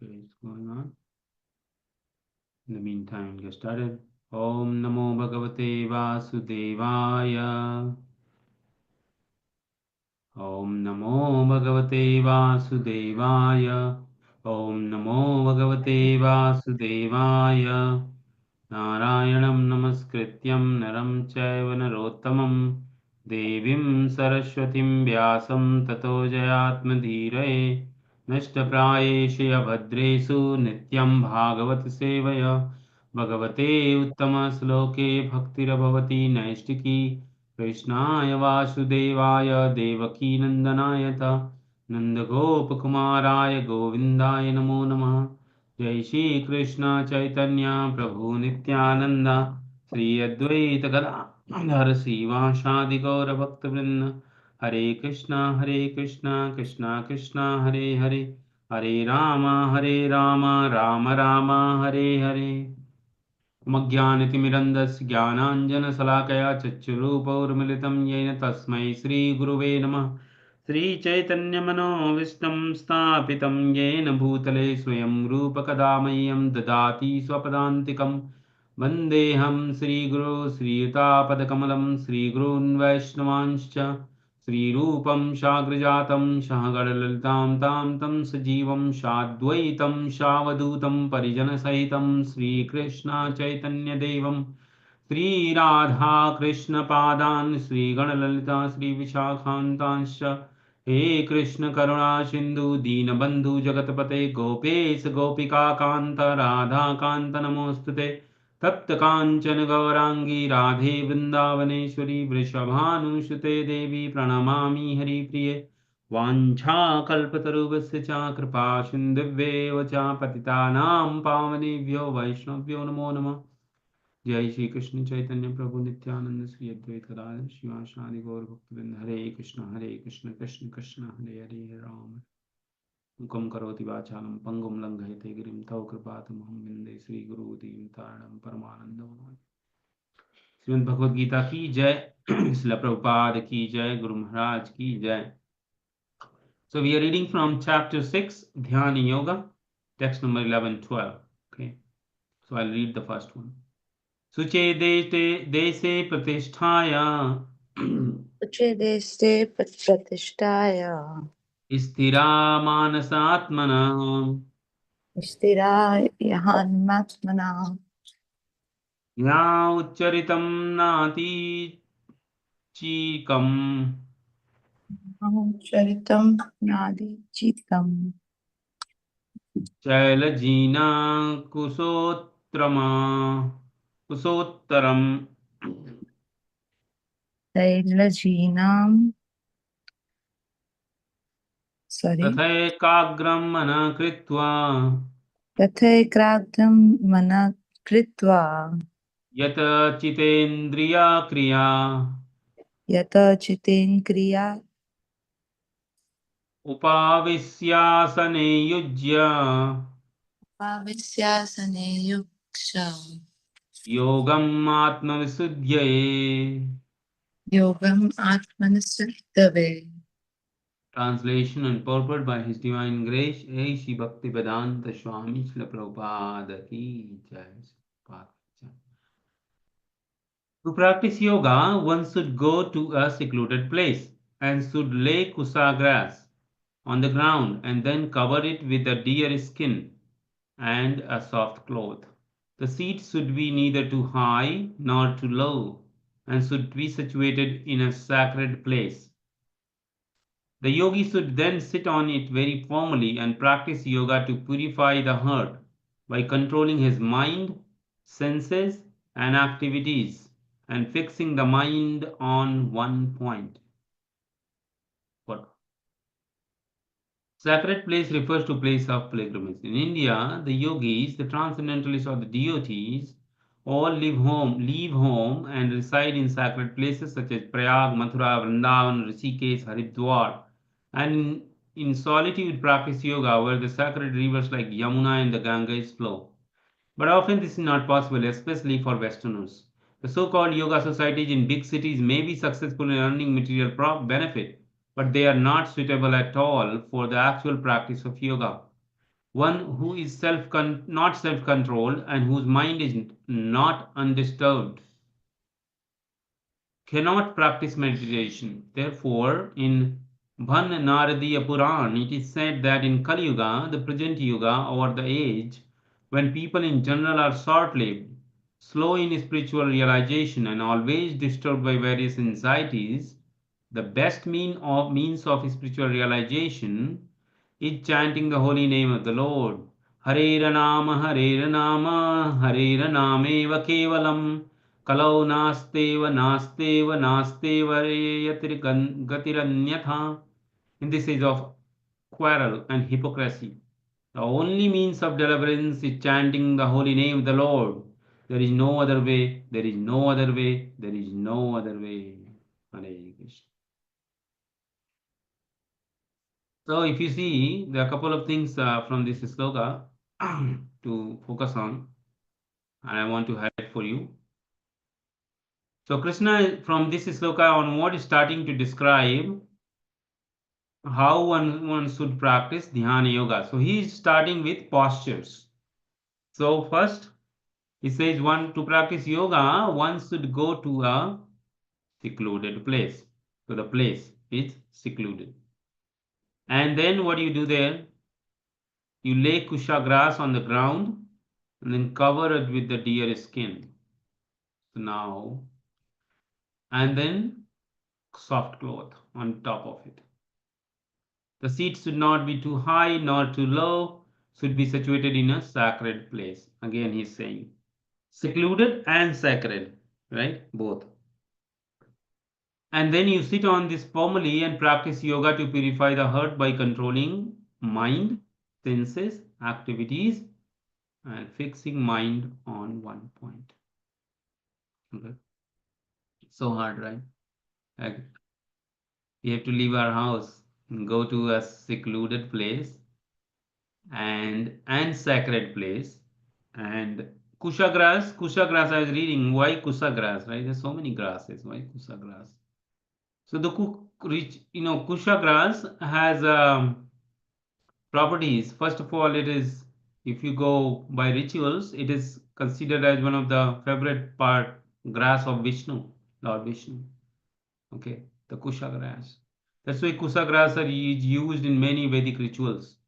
Okay, it's going on. In the meantime, get started. Om Namo Bhagavate Vasudevaya. Om Namo Bhagavate Vasudevaya. Om Namo Bhagavate Vasudevaya. Narayanam Namaskrityam Naram Chaiva Narottamam Devim Saraswatim Vyasam Tato Jayatmadhiraye नष्टप्रायेषु अभद्रेषु नित्यं भागवत सेवया भगवते उत्तमश्लोके भक्तिर्भवति नैष्टिकी कृष्णाय वासुदेवाय देवकीनन्दनाय च नन्दगोपकुमाराय गोविन्दाय नमो नमः जय श्री कृष्ण चैतन्य प्रभु नित्यानंद श्री अद्वैत गदाधर श्रीवासादि गौर भक्तवृंद हरे कृष्णा कृष्णा कृष्णा हरे हरे राम राम राम हरे हरे मज्ञानतिमिरन्दस्य ज्ञानाञ्जनशलाकया चक्षुरुपौर्मिलितं येन तस्मै श्रीगुरुवे नमः श्रीचैतन्यमनोविष्टं स्थापितं येन भूतले स्वयं रूपकदा मह्यं ददाति स्वपदान्तिकं वन्देऽहं श्रीगुरो श्रीयुतापदकमलं श्रीगुरून् वैष्णवांश्च श्रीरूपं साग्रजातं सहगणललितां तं सजीवं साद्वैतं सावधूतं परिजनसहितं श्रीकृष्ण चैतन्यदेवं श्रीराधाकृष्णपादान् श्रीगणललिता श्रीविशाखान्तांश्च हे कृष्ण करुणा सिन्धु दीनबन्धु जगत्पते गोपेश गोपिकान्त राधाकान्त नमोऽस्तुते तप्त काञ्चन गौराङ्गी राधे वृन्दावनेश्वरी वृषभानुसुते देवी प्रणमामि हरिप्रिये वाञ्छाकल्पतरुभ्यश्च च कृपा सिन्धुभ्येव च पतितानां पावनेभ्यो वैष्णव्यो नमो नमः जय श्री कृष्ण चैतन्य प्रभु नित्यानंद श्री अद्वैत गदाधर शिवासादि गौर भक्तवृंद हरे कृष्ण कृष्ण कृष्ण हरे हरे हरे राम मुखं करोति वाचालं पंगुं लंघयते गिरिं तव कृपातमहं वन्दे श्रीगुरुदीं तारणं परमानन्दम् श्रीमद् भगवद गीता की जय श्रील प्रभुपाद की जय गुरु महाराज की जय So we are reading from chapter 6 Dhyana Yoga text number 11 12. Okay, so I'll read the first one. सुचे देशे प्रतिष्ठाया उच्चे देशे प्रतिष्ठाय स्थिरा मानसात्मना स्थिरायान्मात्मना या उच्चरितं नातिचीकम् चरितं नादीचितं शैलजीना कुशोत्तरमा कुशोत्तरम् तैलजीनां तथैकाग्रं मनः कृत्वा तथैक्रान्तं मनः कृत्वा यत चितेन्द्रिया क्रिया यत चित्तेन्द्रिया उपाविश्यासने युज्य भावस्यासने युक्ष योगम् आत्मविशुद्धये योगम् आत्मनस्तवे. Translation and purport by His Divine Grace, A. Shri Bhaktivedanta Swami Srila Prabhupada Ki Jai. To practice yoga, one should go to a secluded place and should lay kusa grass on the ground and then cover it with a deer skin and a soft cloth. The seat should be neither too high nor too low and should be situated in a sacred place. The yogi should then sit on it very firmly and practice yoga to purify the heart by controlling his mind, senses, and activities and fixing the mind on one point. What? Sacred place refers to place of pilgrimage. In India, the yogis, the transcendentalists or the devotees all leave home and reside in sacred places such as Prayag, Mathura, Vrindavan, Rishikesh, Haridwar, and in solitude practice yoga where the sacred rivers like Yamuna and the Ganges flow. But often this is not possible, especially for Westerners. The so-called yoga societies in big cities may be successful in earning material benefit, but they are not suitable at all for the actual practice of yoga. One who is not self-controlled and whose mind is not undisturbed cannot practice meditation. Therefore, in Bhan Naradiya Puran, it is said that in Kali Yuga, the present Yuga, or the age when people in general are short lived, slow in spiritual realization, and always disturbed by various anxieties, the best means of spiritual realization is chanting the holy name of the Lord. Harera Nama, Harera Nama, Harera Nameva Kevalam. Kalau nasteva nasteva nasteva yatir gatiranyatha. In this age of quarrel and hypocrisy, the only means of deliverance is chanting the holy name of the Lord. There is no other way, there is no other way, there is no other way. Hare Krishna. So if you see, there are a couple of things from this sloka to focus on, and I want to highlight for you. So Krishna, from this sloka onward, is starting to describe how one should practice dhyana yoga. So he is starting with postures. So first, he says one to practice yoga, one should go to a secluded place. So the place is secluded. And then what do you do there? You lay kusha grass on the ground and then cover it with the deer skin. So now, and then soft cloth on top of it. The seat should not be too high nor too low, should be situated in a sacred place. Again, he's saying secluded and sacred, right? Both. And then you sit on this formally and practice yoga to purify the heart by controlling mind, senses, activities, and fixing mind on one point. Okay. So hard, right? Like we have to leave our house and go to a secluded place and sacred place. And kusha grass, I was reading why kusha grass, right? There's so many grasses. Why kusha grass? So the kusha grass has properties. First of all, it is, if you go by rituals, it is considered as one of the favorite part grass of Vishnu, Lord Vishnu. Okay, the kusha grass. That's why kusha grass are used in many Vedic rituals.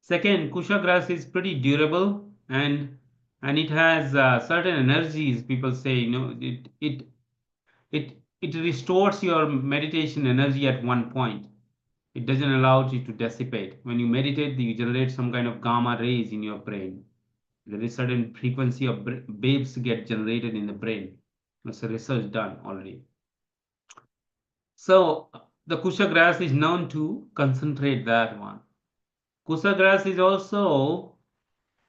Second, kusha grass is pretty durable and it has certain energies. People say, it restores your meditation energy at one point. It doesn't allow you to dissipate. When you meditate, you generate some kind of gamma rays in your brain. There is certain frequency of waves get generated in the brain. There's a research done already. So the kusha grass is known to concentrate that one. Kusha grass is also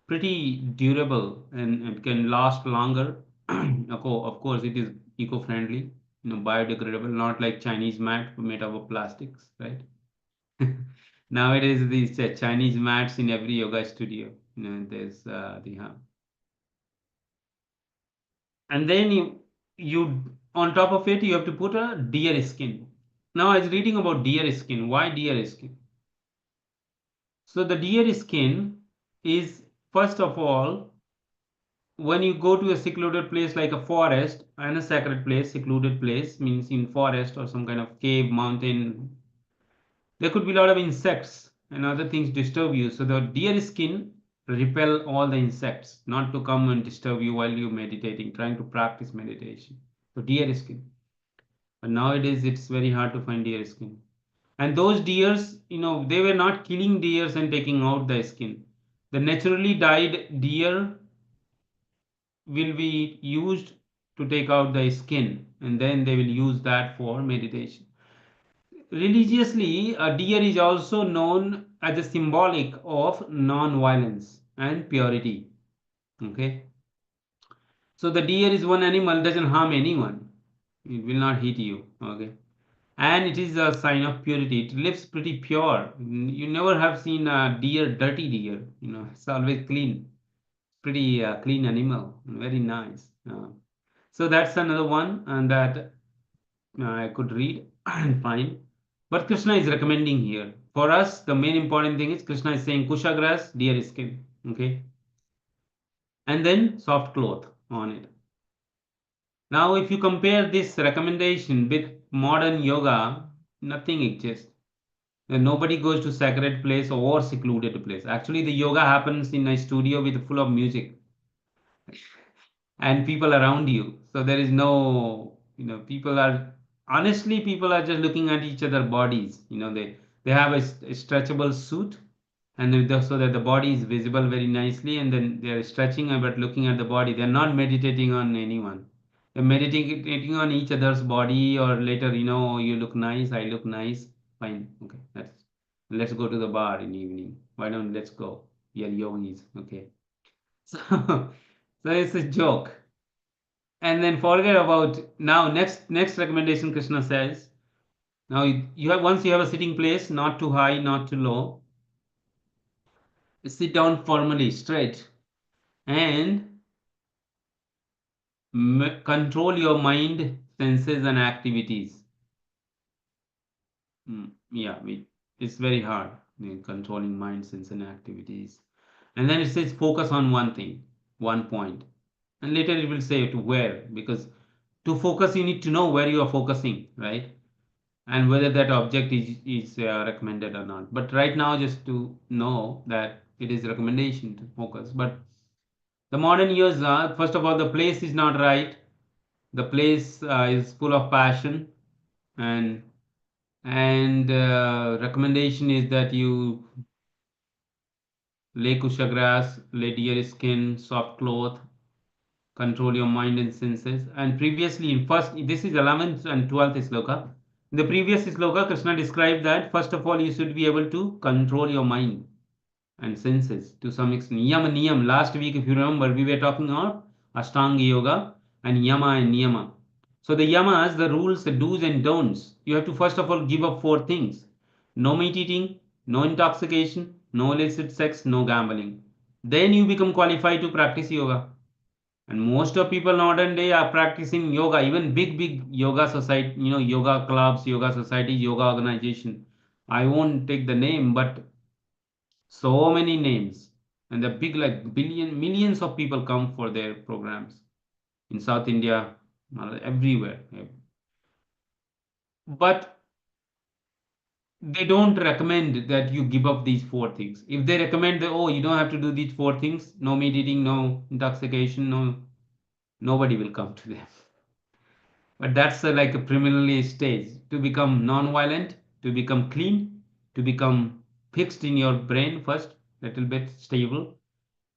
pretty durable and it can last longer. Of course, it is eco-friendly, biodegradable, not like Chinese mat made out of plastics, right? Nowadays, these Chinese mats in every yoga studio. There's and then you on top of it you have to put a deer skin. Now I was reading about deer skin. Why deer skin? So the deer skin is, first of all, when you go to a secluded place like a forest and a sacred place. Secluded place means in forest or some kind of cave, mountain, there could be a lot of insects and other things disturb you. So the deer skin repel all the insects not to come and disturb you while you're meditating, trying to practice meditation. So deer skin. But nowadays it's very hard to find deer skin. And those deers, they were not killing deers and taking out the skin. The naturally died deer will be used to take out the skin, and then they will use that for meditation. Religiously, a deer is also known as a symbolic of non-violence and purity. Okay, so the deer is one animal doesn't harm anyone. It will not hit you. Okay, and it is a sign of purity. It lives pretty pure. You never have seen a deer, dirty deer. It's always clean. Pretty clean animal. Very nice. So that's another one, and that I could read and find. But Krishna is recommending here. For us, the main important thing is Krishna is saying kusha grass, deer skin. Okay. And then soft cloth on it. Now, if you compare this recommendation with modern yoga, nothing exists. Nobody goes to sacred place or secluded place. Actually, the yoga happens in a studio with full of music and people around you. So there is no, people are honestly people are just looking at each other bodies. They have a stretchable suit, and so that the body is visible very nicely, and then they are stretching but looking at the body. They are not meditating on anyone. They're meditating on each other's body, or later, you look nice, I look nice, fine, okay, let's go to the bar in the evening. Why don't let's go? We are yogis, okay. So, so it's a joke. And then forget about now. Next recommendation, Krishna says. Now you have once you have a sitting place, not too high, not too low. Sit down formally, straight, and control your mind, senses, and activities. Yeah, it's very hard controlling mind, sense, and activities. And then it says focus on one thing, one point, and later it will say to where, because to focus you need to know where you are focusing, right? And whether that object is recommended or not. But right now, just to know that it is recommendation to focus. But the modern years are, first of all, the place is not right. The place is full of passion, and recommendation is that you lay kusha grass, lay deer skin, soft cloth, control your mind and senses. And previously, in first, this is 11th and 12th sloka. In the previous sloka, Krishna described that first of all, you should be able to control your mind and senses to some extent. Yama Niyam. Last week, if you remember, we were talking about Ashtanga Yoga and Yama and Niyama. So the Yamas, the rules, the do's and don'ts, you have to first of all give up four things: no meat eating, no intoxication, no illicit sex, no gambling. Then you become qualified to practice yoga. And most of people modern day are practicing yoga, even big yoga society, yoga clubs, yoga societies, yoga organization. I won't take the name, but so many names, and the big, like millions of people come for their programs in South India, everywhere. But they don't recommend that you give up these four things. If they recommend that, oh, you don't have to do these four things, no meat eating, no intoxication, no, nobody will come to them. But that's like a preliminary stage to become non-violent, to become clean, to become fixed in your brain first, little bit stable,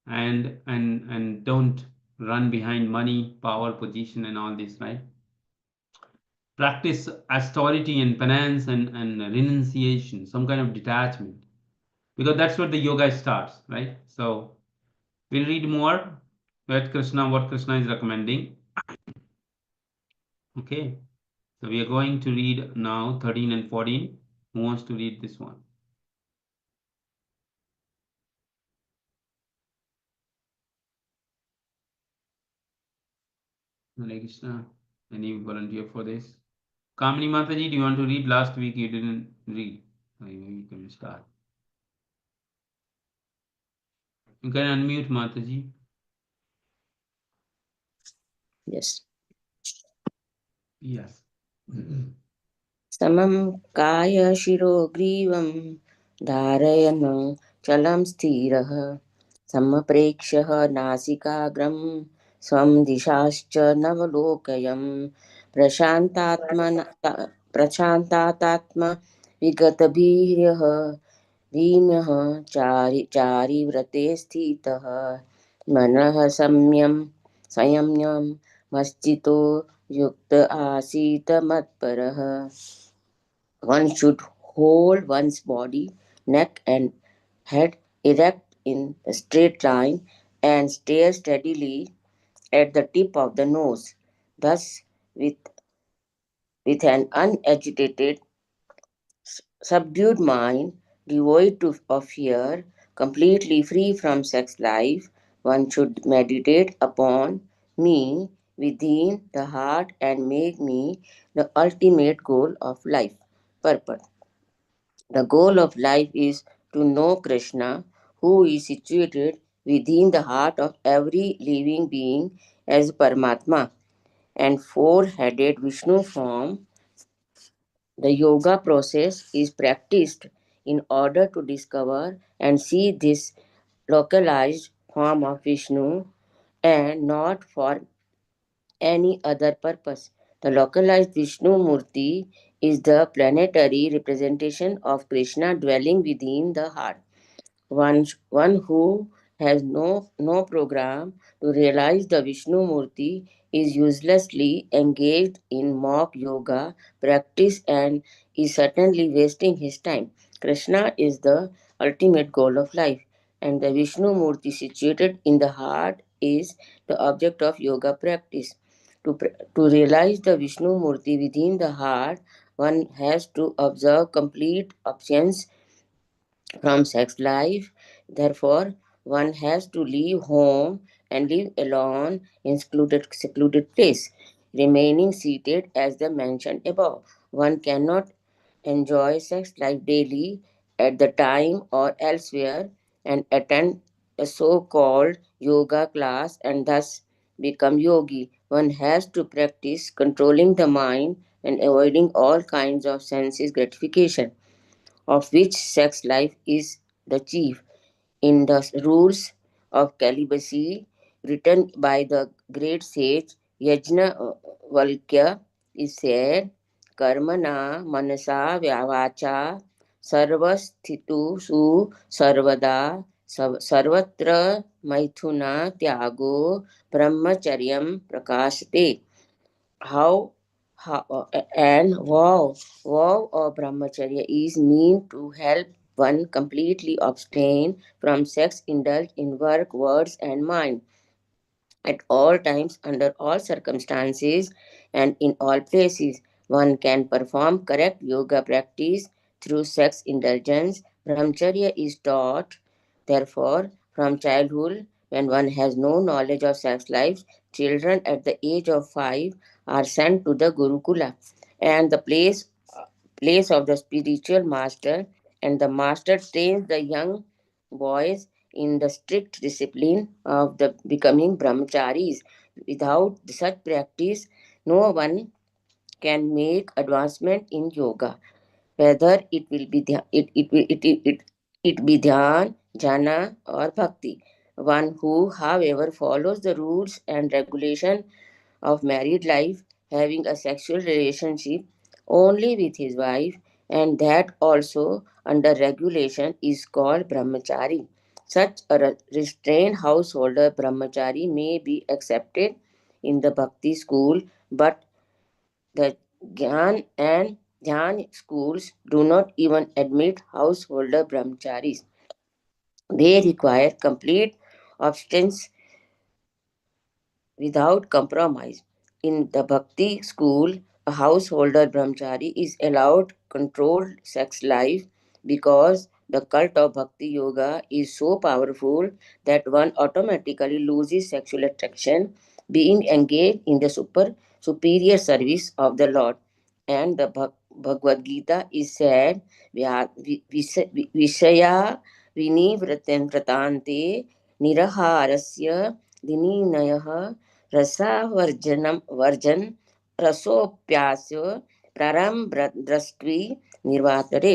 and don't run behind money, power, position, and all this, right? Practice austerity and penance and renunciation, some kind of detachment, because that's where the yoga starts, right? So we'll read more what Krishna is recommending. Okay. So we are going to read now 13 and 14. Who wants to read this one? Hare Krishna. Any volunteer for this? Kamini Mataji, do you want to read? Last week you didn't read. Maybe you can start. You can unmute Mataji. Yes. Yes. समं काय शिरो ग्रीवं धारयन् चलं स्थिरः समप्रेक्ष्य नासिकाग्रं स्वं दिशाश्च नवलोकयन् प्रशान्तात्मा विगतभीर्यः भीम्यः चारिव्रते स्थितः मनः संयम्य मस्जितो युक्त आसीत मत्परः. One should hold one's body, neck and head erect in a straight line and stare steadily at the tip of the nose. Thus, with an unagitated, subdued mind, devoid of fear, completely free from sex life, one should meditate upon me within the heart and make me the ultimate goal of life. Purpose. The goal of life is to know Krishna, who is situated within the heart of every living being as Paramatma and four-headed Vishnu form. The yoga process is practiced in order to discover and see this localized form of Vishnu and not for any other purpose. The localized Vishnu Murti is the planetary representation of Krishna dwelling within the heart. One who has no program to realize the Vishnu Murti is uselessly engaged in mock yoga practice and is certainly wasting his time. Krishna is the ultimate goal of life, and the Vishnu Murti situated in the heart is the object of yoga practice. To realize the Vishnu Murti within the heart, one has to observe complete absence from sex life. Therefore, one has to leave home and live alone in secluded place, remaining seated as the mentioned above. One cannot enjoy sex life daily at the time or elsewhere and attend a so-called yoga class and thus become yogi. One has to practice controlling the mind and avoiding all kinds of senses gratification, of which sex life is the chief. In the rules of celibacy written by the great sage Yajna Valkya is said, Karmana Manasa Vyavacha Sarvasthitu Su Sarvada Sarvatra Maithuna Tyago Brahmacharyam Prakashate. how, and vow of brahmacharya is meant to help one completely abstain from sex indulge in work, words, and mind at all times, under all circumstances, and in all places. One can perform correct yoga practice through sex indulgence. Brahmacharya is taught, therefore, from childhood. When one has no knowledge of sex life, children at the age of 5 are sent to the Gurukula and the place of the spiritual master, and the master trains the young boys in the strict discipline of the becoming brahmacharis. Without such practice, no one can make advancement in yoga, whether it be dhyan, jhana, or bhakti. One who, however, follows the rules and regulation of married life, having a sexual relationship only with his wife, and that also under regulation, is called brahmachari. Such a restrained householder brahmachari may be accepted in the bhakti school, but the Gyan and Dhyan schools do not even admit householder brahmacharis. They require complete abstinence without compromise. In the Bhakti school, a householder brahmachari is allowed controlled sex life because the cult of Bhakti Yoga is so powerful that one automatically loses sexual attraction being engaged in the superior service of the Lord. And the Bhagavad Gita is said, Vishaya Vinivratante Niraharasya Dininayah रसावर्जनम वर्जन रसोप्यास्य प्रारंभ दृष्टि निर्वातरे,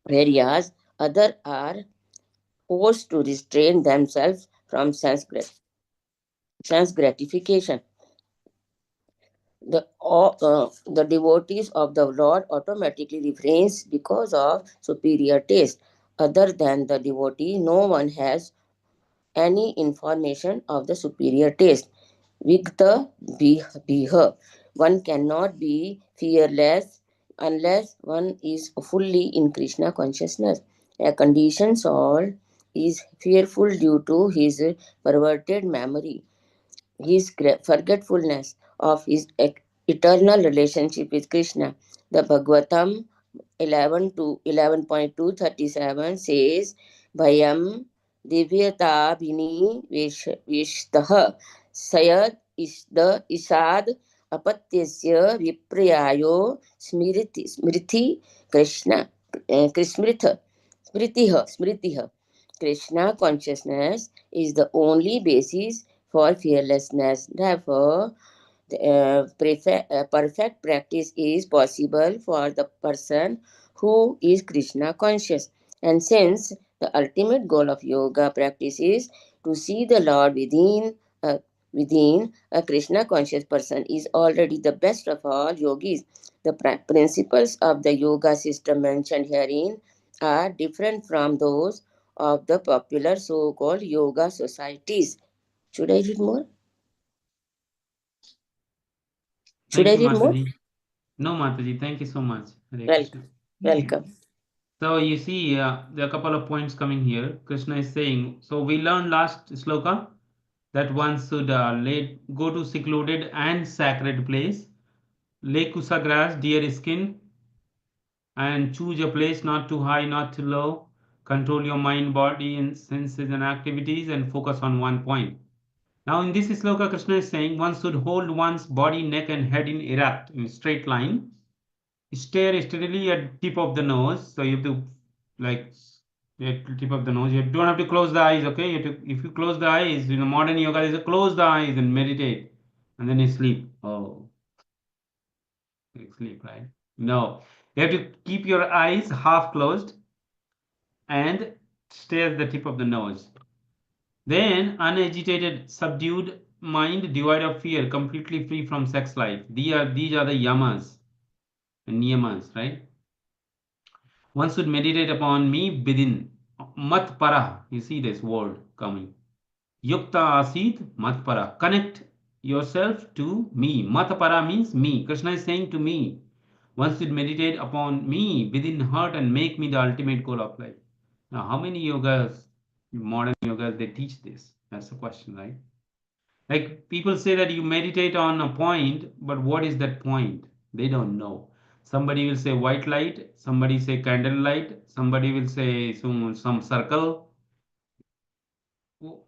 whereas others are forced to restrain themselves from sense gratification. The devotees of the Lord automatically refrains because of superior taste. Other than the devotee, no one has any information of the superior taste. Vigta Biha. One cannot be fearless unless one is fully in Krishna consciousness. A conditioned soul is fearful due to his perverted memory, his forgetfulness of his eternal relationship with Krishna. The Bhagavatam 11 to 11.237 says, Bhayam divyata bhini vishtah sayat the Isad Apatyasya Viprayayo Smriti Krishna Smritiha. Krishna consciousness is the only basis for fearlessness. Therefore, perfect practice is possible for the person who is Krishna conscious. And since the ultimate goal of yoga practice is to see the Lord within a Krishna conscious person is already the best of all yogis. The principles of the yoga system mentioned herein are different from those of the popular so-called yoga societies. Should I read more? Should Thank I you, read more? Mataji. No, Mataji, thank you so much. Hare Krishna. Welcome. Welcome. So you see, there are a couple of points coming here. Krishna is saying, so we learned last sloka that one should go to secluded and sacred place, lay kusa grass, deer skin, and choose a place not too high, not too low. Control your mind, body, and senses and activities, and focus on one point. Now, in this sloka, Krishna is saying one should hold one's body, neck, and head in erect, in straight line. Stare steadily at tip of the nose. So you have to like at tip of the nose. You don't have to close the eyes. Okay, you have to, if you close the eyes, in a modern yoga, is close the eyes and meditate, and then you sleep. Oh, you sleep, right? No, you have to keep your eyes half closed and stare at the tip of the nose. Then unagitated, subdued mind, devoid of fear, completely free from sex life. These are the yamas and niyamas, right? One should meditate upon me within. Mat para. You see this word coming. Yukta asit mat para. Connect yourself to me. Mat para means me. Krishna is saying to me. One should meditate upon me within heart and make me the ultimate goal of life. Now, how many yogas, modern yogas, they teach this? That's the question, right? Like people say that you meditate on a point, but what is that point? They don't know. Somebody will say white light, somebody say candle light, somebody will say some circle,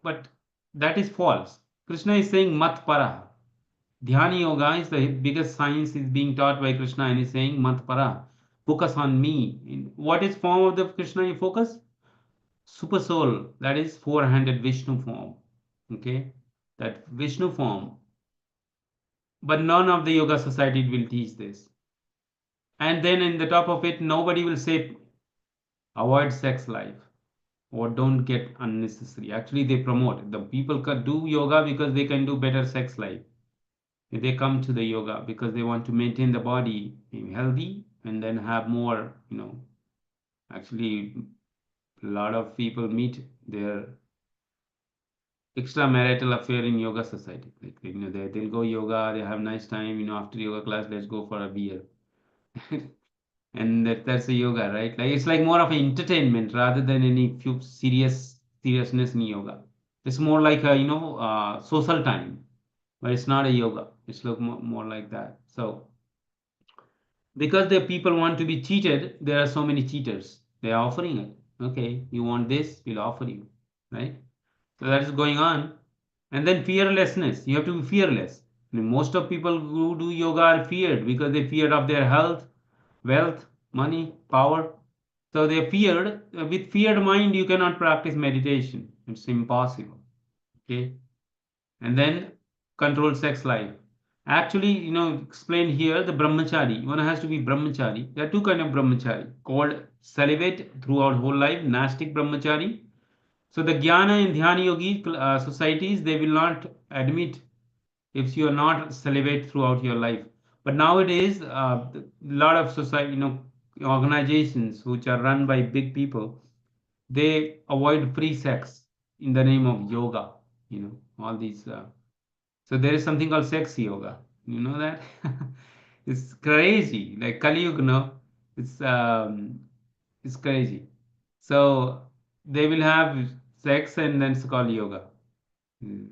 but that is false. Krishna is saying mat para. Dhyana yoga is the biggest science is being taught by Krishna and he's saying mat para. Focus on me. What is form of the Krishna you focus? Super soul, that is four-handed Vishnu form. Okay, that Vishnu form. But none of the yoga society will teach this. And then in the top of it, nobody will say avoid sex life or don't get unnecessary. Actually, they promote the people can do yoga because they can do better sex life. They come to the yoga because they want to maintain the body healthy and then have more. Actually, a lot of people meet their extramarital affair in yoga society. Like they'll go yoga, they have nice time. After yoga class, let's go for a beer. And that's a yoga, right? Like it's like more of an entertainment rather than any few seriousness in yoga. It's more like a social time, but it's not a yoga. It's look more like that. So because the people want to be cheated, there are so many cheaters. They are offering it. Okay, you want this, we'll offer you, right? So that is going on. And then fearlessness. You have to be fearless. Most of people who do yoga are feared because they feared of their health, wealth, money, power. So they feared. With feared mind, you cannot practice meditation. It's impossible. Okay. And then control sex life. Actually, explained here the brahmachari. One has to be brahmachari. There are two kind of brahmachari called celibate throughout whole life, nastic brahmachari. So the jnana and dhyana yogi societies, they will not admit if you are not celibate throughout your life. But nowadays, a lot of society, organizations which are run by big people, they avoid free sex in the name of yoga. All these. So there is something called sex yoga. You know that? It's crazy. Like Kali Yuga, no? It's um, it's crazy. So they will have sex and then it's called yoga. Mm.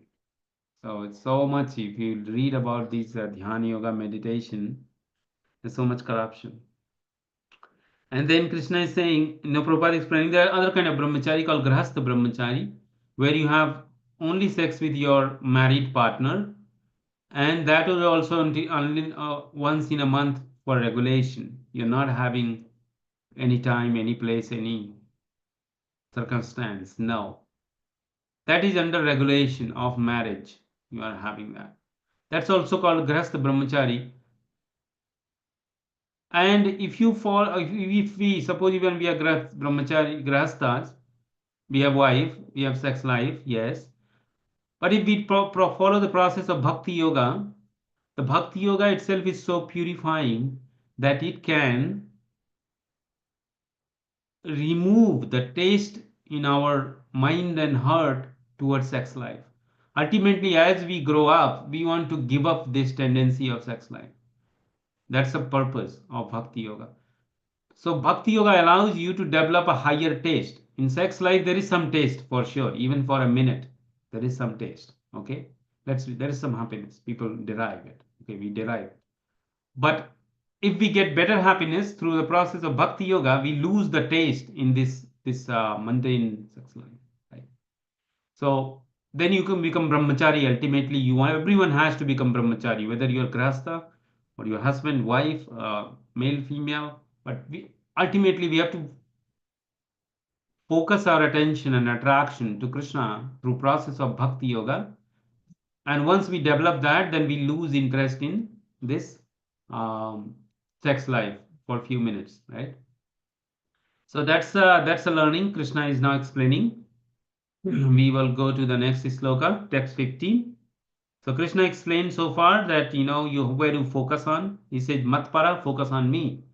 So it's so much. If you read about these dhyana yoga meditation, there's so much corruption. And then Krishna is saying, Prabhupada explaining there are other kind of brahmachari called grahastha brahmachari, where you have only sex with your married partner and that was also only once in a month for regulation. You're not having any time, any place, any circumstance. No, that is under regulation of marriage. You are having that. That's also called grahastha brahmachari. And if you fall, if we suppose even we are brahmachari grahasthas, we have wife, we have sex life, yes. But if we follow the process of bhakti yoga, the bhakti yoga itself is so purifying that it can remove the taste in our mind and heart towards sex life. Ultimately, as we grow up, we want to give up this tendency of sex life. That's the purpose of bhakti yoga. So bhakti yoga allows you to develop a higher taste. In sex life, there is some taste for sure, even for a minute. There is some taste. Okay, there is some happiness. People derive it. Okay, we derive it. But if we get better happiness through the process of bhakti yoga, we lose the taste in this mundane sex life. Right? So then you can become brahmachari. Ultimately, everyone has to become brahmachari, whether you're grahastha or your husband, wife, male, female. But ultimately we have to focus our attention and attraction to Krishna through process of bhakti yoga. And once we develop that, then we lose interest in this um, sex life for a few minutes, right? So that's a learning Krishna is now explaining. We will go to the next sloka, text 15. So Krishna explained so far that you where to focus on. He said, Matpara, focus on me.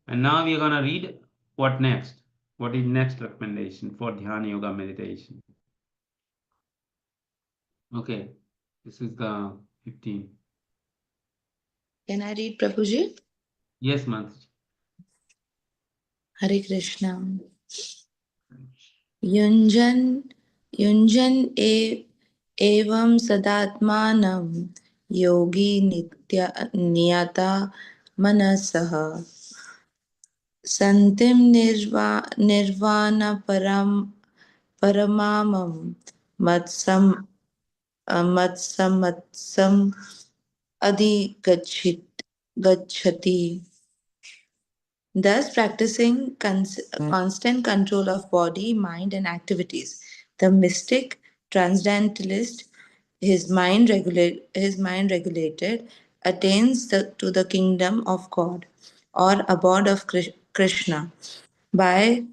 And now we are gonna read what next. What is next recommendation for Dhyana Yoga meditation? Okay, this is the 15. Can I read, Prabhuji? Yes, Mansi. Hare Krishna. युञ्जन् युञ्जन् एवं सदात्मानं योगी नियता मनसः सन्तिं परमामं मत्समत्सम् गच्छति. Thus, practicing constant control of body, mind, and activities, the mystic transcendentalist, his mind regulated, attains to the kingdom of God or abode of Krishna by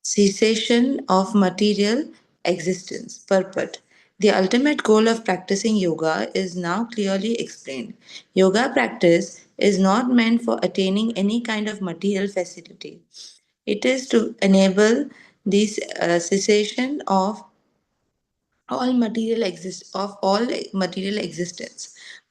cessation of material existence. Purport. The ultimate goal of practicing yoga is now clearly explained. Yoga practice is not meant for attaining any kind of material facility. It is to enable this cessation of all material existence.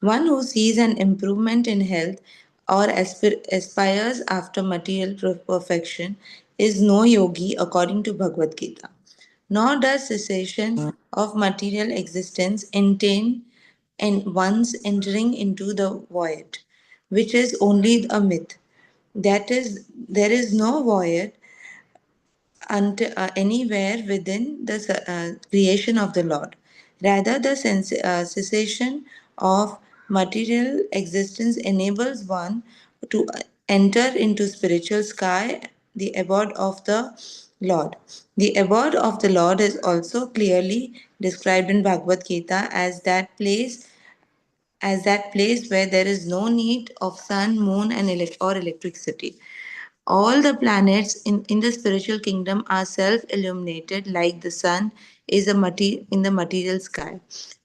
One who sees an improvement in health or aspires after material perfection is no yogi according to Bhagavad Gita. Nor does cessation of material existence entail one's entering into the void, which is only a myth. That is, there is no void anywhere within the creation of the Lord. Rather, the cessation of material existence enables one to enter into spiritual sky, the abode of the Lord. The abode of the Lord is also clearly described in Bhagavad Gita as that place where there is no need of sun, moon, and or electricity. All the planets in the spiritual kingdom are self illuminated like the sun is in the material sky.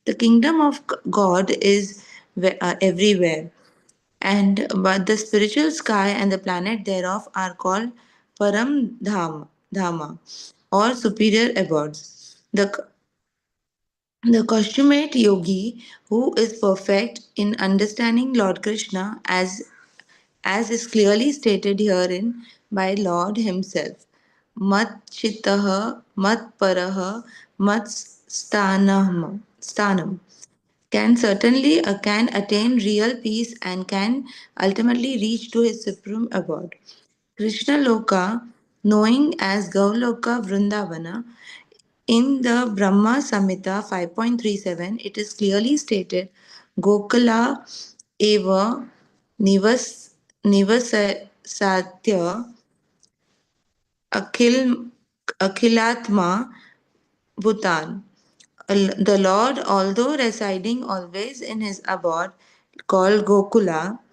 The kingdom of God is everywhere, and but the spiritual sky and the planet thereof are called Dhama or superior abodes. The consummate yogi who is perfect in understanding Lord Krishna as is clearly stated herein by Lord Himself. Mat chittaha, mat paraha, mat stanam can attain real peace and can ultimately reach to his supreme abode. Krishna Loka, knowing as Gauloka Vrindavana, In the Brahma Samhita 5.37, it is clearly stated Gokula eva nivasatya akhil, akhilatma Bhutan. The Lord, although residing always in his abode called Goloka,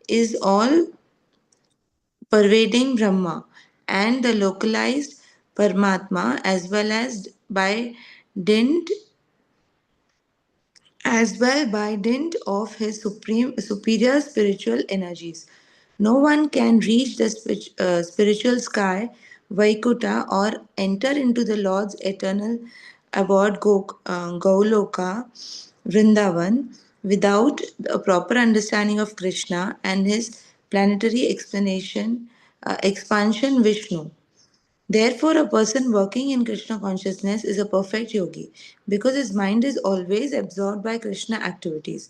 is all pervading Brahma and the localized Paramatma dint by dint of his superior spiritual energies. No one can reach the spiritual sky, Vaikuta, or enter into the Lord's eternal abode, Gauloka, Vrindavan, without a proper understanding of Krishna and his planetary expansion Vishnu. Therefore, a person working in Krishna consciousness is a perfect yogi because his mind is always absorbed by Krishna activities.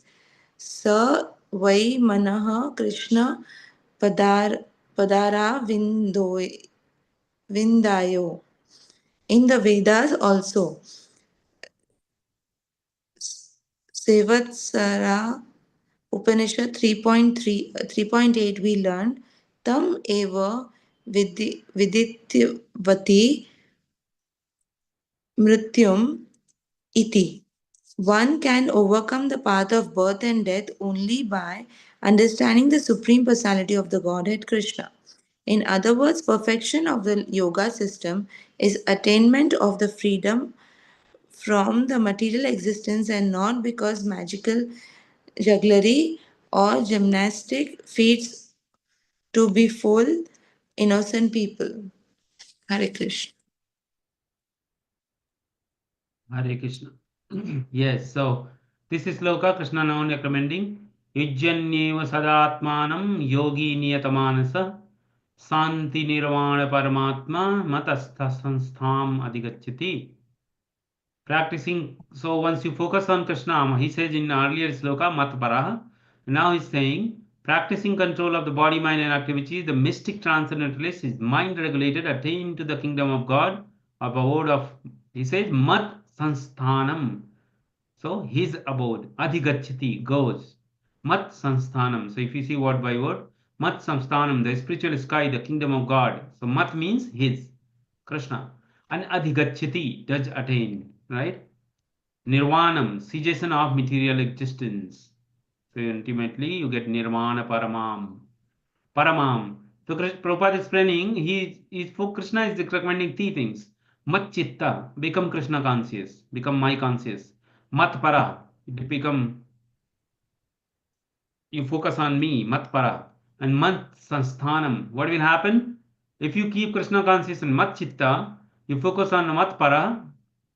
Sa vai manaha Krishna padar, padara vindayo. In the Vedas also, Sevatsara Upanishad 3.8 we learned Tam eva vidityavati mrityum iti. One can overcome the path of birth and death only by understanding the Supreme Personality of the Godhead Krishna. In other words, perfection of the yoga system is attainment of the freedom from the material existence and not because magical jugglery or gymnastic feats to befool innocent people. Hare Krishna. Hare Krishna. Yes, so this is Loka Krishna now recommending Yujjanyeva Sadatmanam Yogi Niyatamanasa Santi Nirvana Paramatma Matastha Sanstham Adhigachyati. Practicing, so once you focus on Krishna, he says in earlier sloka Mat Paraha. Now he's saying practicing control of the body, mind, and activities, the mystic transcendentalist is mind regulated, attained to the kingdom of God, abode of, he says, Mat Sansthanam. So his abode, Adhigachati, goes. Mat Sansthanam. So if you see word by word, Mat Sansthanam, the spiritual sky, the kingdom of God. So Mat means his, Krishna. And Adhigachati, does attain, right? Nirvanam, cessation of material existence. So ultimately you get Nirvana Paramam. Paramam. So Prabhupada is explaining, for Krishna is recommending three things. Mat Chitta, become Krishna conscious, become my conscious. Mat Para, become, you focus on me, Mat Para. And Mat Sansthanam, what will happen? If you keep Krishna conscious and Mat Chitta, you focus on Mat Para,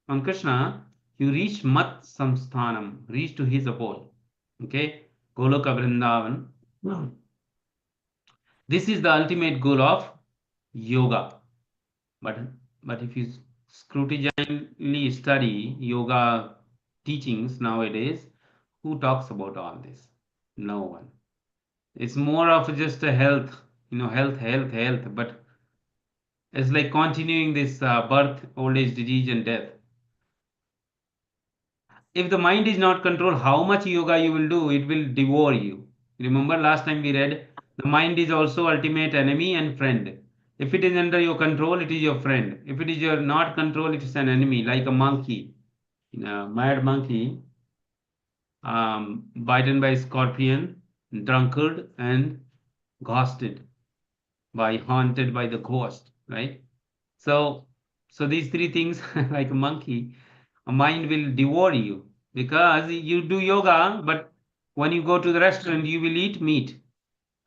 on Krishna, you reach Mat Samsthanam, reach to his abode. Okay? Goloka Vrindavan. This is the ultimate goal of yoga. But if you scrutinizingly study yoga teachings nowadays, who talks about all this? No one. It's more of just a health, health. But it's like continuing this birth, old age, disease, and death. If the mind is not controlled, how much yoga you will do, it will devour you. Remember last time we read, the mind is also ultimate enemy and friend. If it is under your control, it is your friend. If it is your not control, it is an enemy, like a monkey. Mad monkey, bitten by scorpion, drunkard, and ghosted by haunted by the ghost, right? So, so these three things, like a monkey, a mind will devour you because you do yoga, but when you go to the restaurant, you will eat meat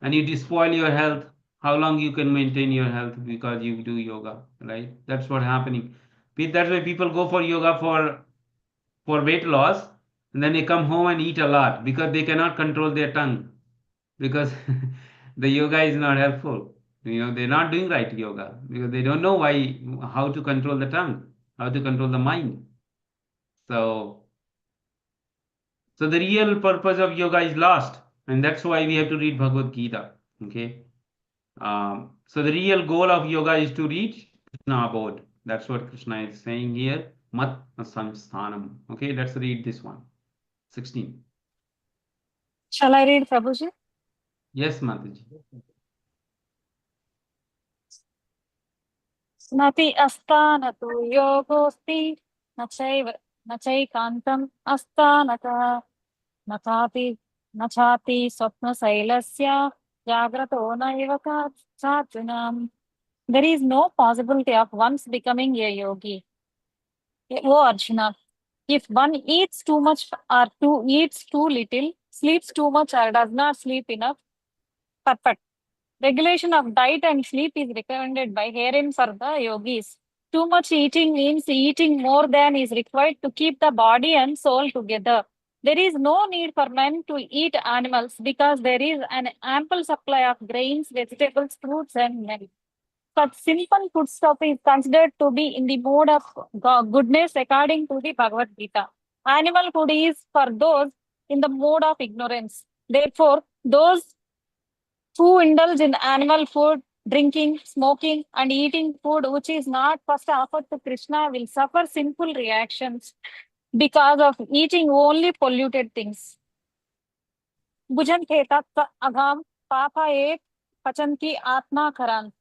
and you spoil your health. How long you can maintain your health because you do yoga, right? That's what happening. That's why people go for yoga for weight loss, and then they come home and eat a lot because they cannot control their tongue because the yoga is not helpful. They're not doing right yoga because they don't know how to control the tongue, how to control the mind. So, so the real purpose of yoga is lost, and that's why we have to read Bhagavad Gita. Okay. So the real goal of yoga is to reach Krishna abode, That's what Krishna is saying here. Mat samsthanam. Okay, let's read this one. 16. Shall I read, Prabhuji? Yes, Mataji. Nati asthanatu yogosti न चैकान्तम् अस्तानतः न चापि न चाति स्वप्नशैलस्य जाग्रतो नैव चार्जुनम्. There is no possibility of once becoming a yogi. O Arjuna, if one eats too much or eats too little, sleeps too much or does not sleep enough, perfect. Regulation of diet and sleep is recommended by herein for the yogis. Too much eating means eating more than is required to keep the body and soul together. There is no need for men to eat animals because there is an ample supply of grains, vegetables, fruits, and milk. Such simple foodstuff is considered to be in the mode of goodness according to the Bhagavad Gita. Animal food is for those in the mode of ignorance. Therefore, those who indulge in animal food, drinking, smoking, and eating food which is not first offered to Krishna will suffer sinful reactions because of eating only polluted things. Bhujan kheta agam papa ek pachanti atma karan.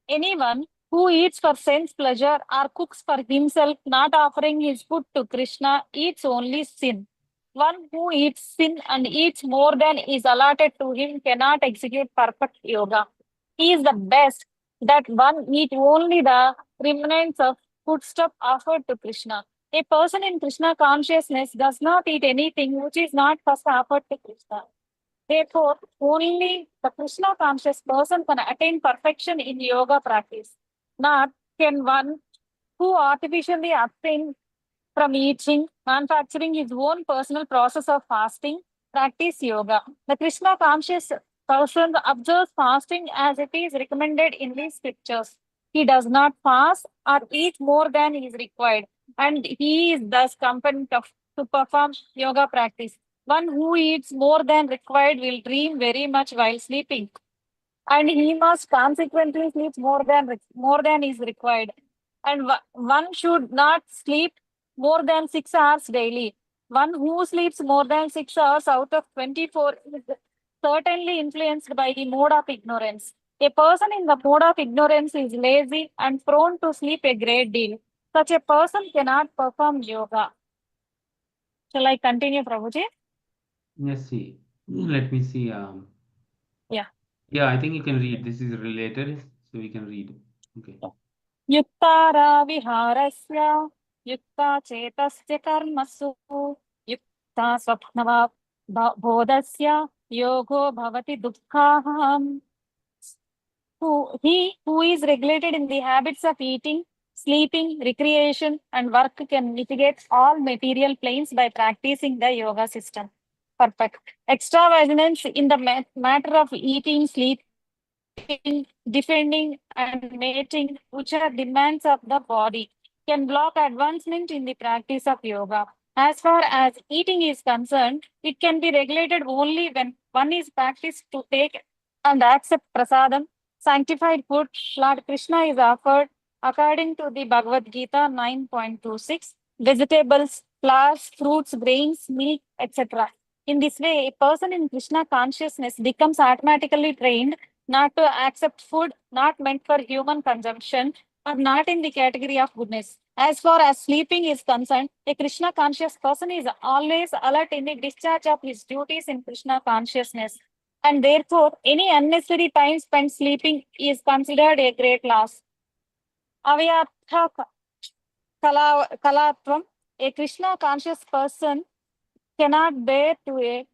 Anyone who eats for sense pleasure or cooks for himself, not offering his food to Krishna, eats only sin. One who eats sin and eats more than is allotted to him cannot execute perfect yoga. He is the best that one eat only the remnants of foodstuff offered to Krishna. A person in Krishna consciousness does not eat anything which is not first offered to Krishna. Therefore, only the Krishna conscious person can attain perfection in yoga practice. Not can one who artificially abstain from eating, manufacturing his own personal process of fasting, practice yoga. The Krishna conscious person observes fasting as it is recommended in these scriptures. He does not fast or eat more than is required, and he is thus competent to perform yoga practice. One who eats more than required will dream very much while sleeping, and he must consequently sleep more than is required. And one should not sleep more than 6 hours daily. One who sleeps more than 6 hours out of 24 is certainly influenced by the mode of ignorance. A person in the mode of ignorance is lazy and prone to sleep a great deal. Such a person cannot perform yoga. Shall I continue, Prabhuji? Yes, see. Let me see. Yeah. Yeah, I think you can read. This is related, so we can read. Okay. युक्तारा विहारस्य युक्ता चेतस्य कर्मसु युक्ता स्वप्नवा बोधस्य योगो भवति दुःखाहम्. He who is regulated in the habits of eating, sleeping, recreation, and work can mitigate all material planes by practicing the yoga system. Perfect. Extravagance in the matter of eating, sleeping, defending, and mating, which are demands of the body, can block advancement in the practice of yoga. As far as eating is concerned, it can be regulated only when one is practiced to take and accept prasadam, sanctified food. Lord Krishna is offered according to the Bhagavad Gita 9.26, vegetables, flowers, fruits, grains, milk, etc. In this way, a person in Krishna consciousness becomes automatically trained not to accept food not meant for human consumption or not in the category of goodness. As far as sleeping is concerned, a Krishna conscious person is always alert in the discharge of his duties in Krishna consciousness. And therefore, any unnecessary time spent sleeping is considered a great loss. Avyartha kalatvam, a Krishna conscious person cannot bear to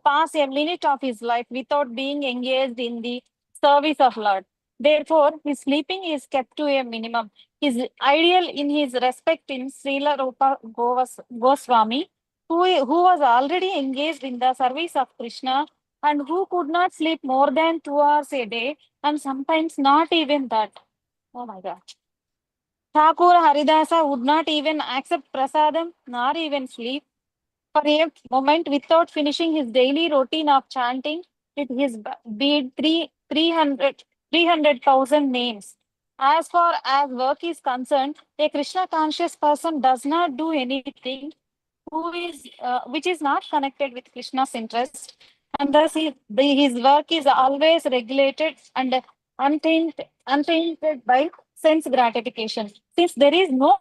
pass a minute of his life without being engaged in the service of Lord. Therefore, his sleeping is kept to a minimum. His ideal in his respect in Srila Rupa Goswami, who was already engaged in the service of Krishna and who could not sleep more than 2 hours a day and sometimes not even that. Oh my God. Thakur Haridasa would not even accept prasadam nor even sleep for a moment without finishing his daily routine of chanting with his bead 300,000 names. As far as work is concerned, a Krishna conscious person does not do anything which is not connected with Krishna's interest, and thus his work is always regulated and untainted by sense gratification. Since there is no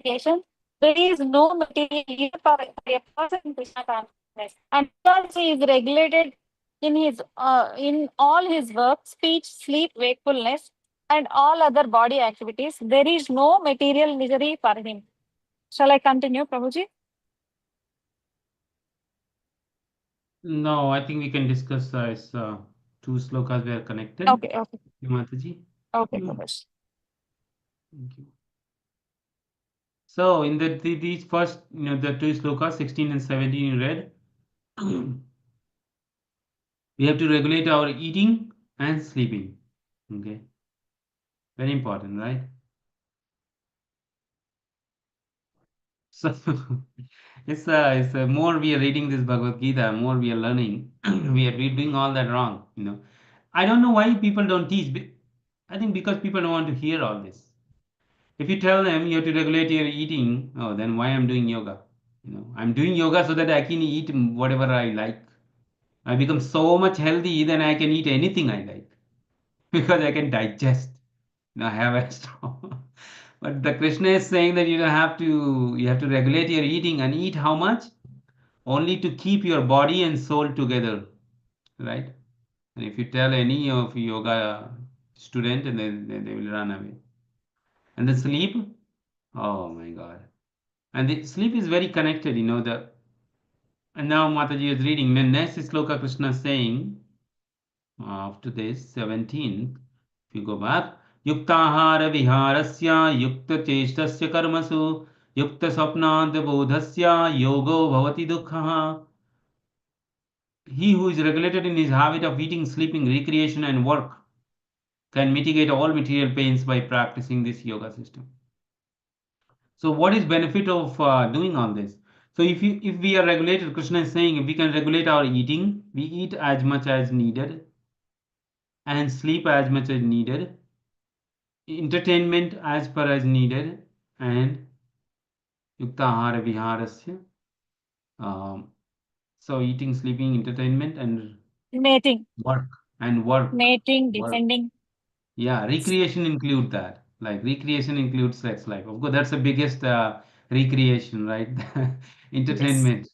gratification, there is no material either for a person in Krishna consciousness. And because he is regulated in all his work, speech, sleep, wakefulness, and all other body activities, there is no material misery for him. Shall I continue, Prabhuji? No, I think we can discuss as two slokas were connected. Okay, okay, Mataji. okay, Mm, Prabhuji. Thank you. So in these first, the two slokas, 16 and 17 you read, we have to regulate our eating and sleeping. Okay, very important, right? So it's more we are reading this Bhagavad Gita, more we are learning. We are doing all that wrong. I don't know why people don't teach. I think because people don't want to hear all this. If you tell them you have to regulate your eating, oh, then why I'm doing yoga? I'm doing yoga so that I can eat whatever I like. I become so much healthy, then I can eat anything I like because I can digest. I have a strong. But the Krishna is saying that you have to regulate your eating and eat how much? Only to keep your body and soul together, right? And if you tell any of yoga student, and then they will run away. And the sleep, oh my God. And the sleep is very connected, and now Mataji is reading. The next sloka Krishna is saying, after this, 17th, if you go back, Yuktahara viharasya yukta cheshtasya karmasu yukta swapnad bodhasya yogo bhavati dukhaha. He who is regulated in his habit of eating, sleeping, recreation, and work can mitigate all material pains by practicing this yoga system. So, what is benefit of doing all this? So, if we are regulated, Krishna is saying if we can regulate our eating, we eat as much as needed and sleep as much as needed, entertainment as per as needed, and yuktahara viharasya. Um, so, eating, sleeping, entertainment, and Mating, work and work, mating, work. defending. Yeah, recreation include that. Like recreation includes sex life. Of course, that's the biggest recreation, right? Yes, Entertainment.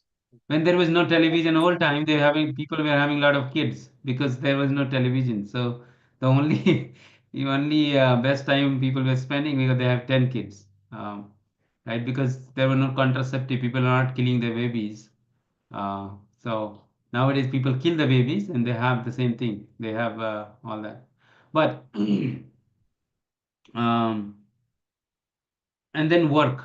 When there was no television all time, people were having a lot of kids because there was no television. So the only the only best time people were spending because they have 10 kids, right? Because there were no contraceptive. People are not killing their babies. So nowadays people kill the babies and they have the same thing. They have all that. But um, and then work.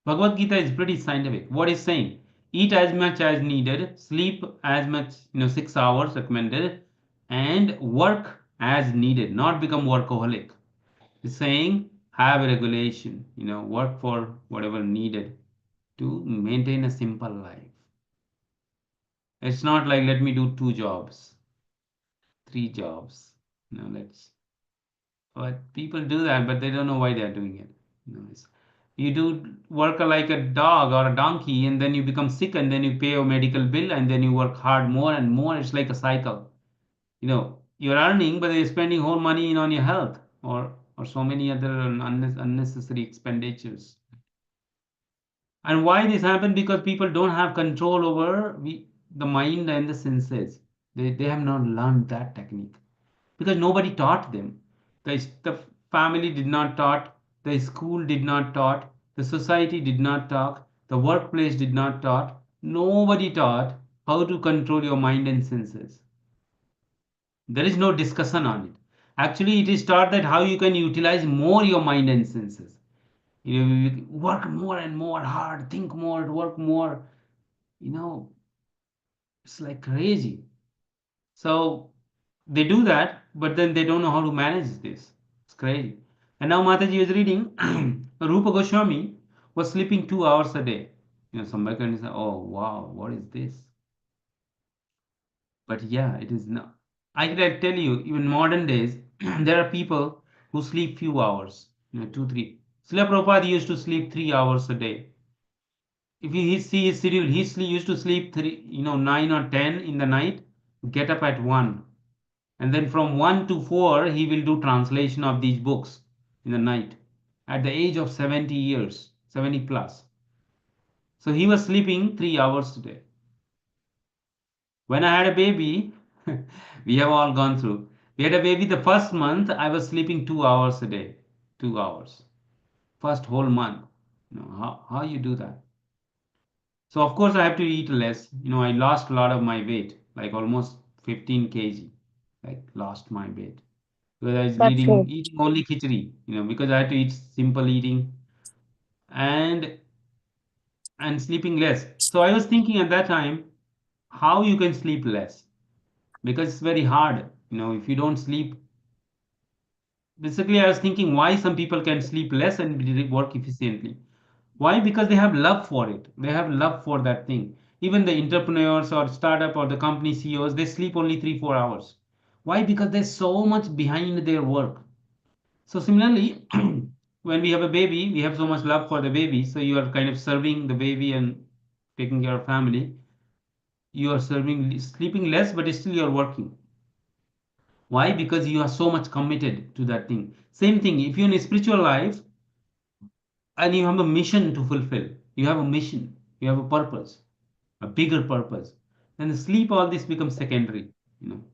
Bhagavad Gita is pretty scientific. What is saying? Eat as much as needed, sleep as much, 6 hours recommended, and work as needed, not become workaholic. It's saying have a regulation, work for whatever needed to maintain a simple life. It's not like let me do 2 jobs, 3 jobs. Let's But people do that, but they don't know why they're doing it. You do work like a dog or a donkey, and then you become sick, and then you pay a medical bill, and then you work hard more and more. It's like a cycle. You're earning, but you're spending whole money on your health or so many other unnecessary expenditures. And why this happened? Because people don't have control over the mind and the senses. They have not learned that technique because nobody taught them. The family did not taught, the school did not taught, the society did not taught, the workplace did not taught. Nobody taught how to control your mind and senses. There is no discussion on it. Actually, it is taught that how you can utilize more your mind and senses. You work more and more hard, think more, work more. You know, it's like crazy. So they do that, but then they don't know how to manage this. It's crazy. And now Mataji is reading Rupa Goswami was sleeping 2 hours a day. Somebody can say, oh wow, what is this? But yeah, it is not. I can tell you, even modern days, there are people who sleep few hours, 2, 3. Srila Prabhupada used to sleep 3 hours a day. If you see his schedule, used to sleep 9 or 10 in the night, get up at 1, and then from 1 to 4 he will do translation of these books in the night. At the age of 70 years, 70 plus, so he was sleeping 3 hours a day. When I had a baby, we have all gone through. We had a baby the first month, I was sleeping 2 hours a day. 2 hours. First whole month. How you do that? So of course I have to eat less. I lost a lot of my weight, like almost 15 kg. Like lost my weight. Because I was That's good. eating only khichdi, because I had to eat simple eating and sleeping less. So I was thinking at that time, how you can sleep less? Because it's very hard. If you don't sleep, basically I was thinking why some people can sleep less and work efficiently. Why? Because they have love for it. They have love for that thing. Even the entrepreneurs or startup or the company CEOs, they sleep only 3 4 hours. Why? Because they're so much behind their work. So similarly, when we have a baby, we have so much love for the baby, so you are kind of serving the baby and taking care of family. You are serving sleeping less, but still you are working. Why? Because you are so much committed to that thing. Same thing, if you're in a spiritual life and you have a mission to fulfill, you have a mission, you have a purpose, a bigger purpose, then the sleep, all this becomes secondary. You know,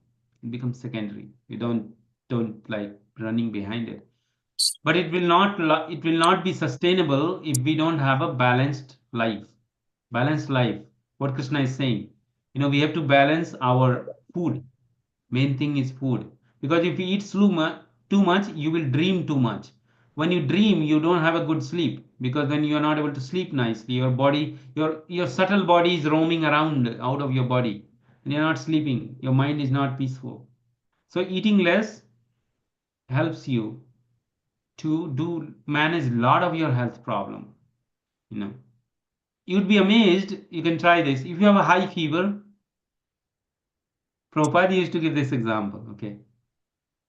it becomes secondary. You don't like running behind it. But it will not be sustainable if we don't have a balanced life. Balanced life. What Krishna is saying. We have to balance our food. Main thing is food. Because if you eat too much, you will dream too much. When you dream, you don't have a good sleep because then you are not able to sleep nicely. Your body, your subtle body is roaming around out of your body, and you're not sleeping. Your mind is not peaceful. So eating less helps you to do manage a lot of your health problem. You know, you'd be amazed. You can try this. If you have a high fever, Prabhupada used to give this example. Okay,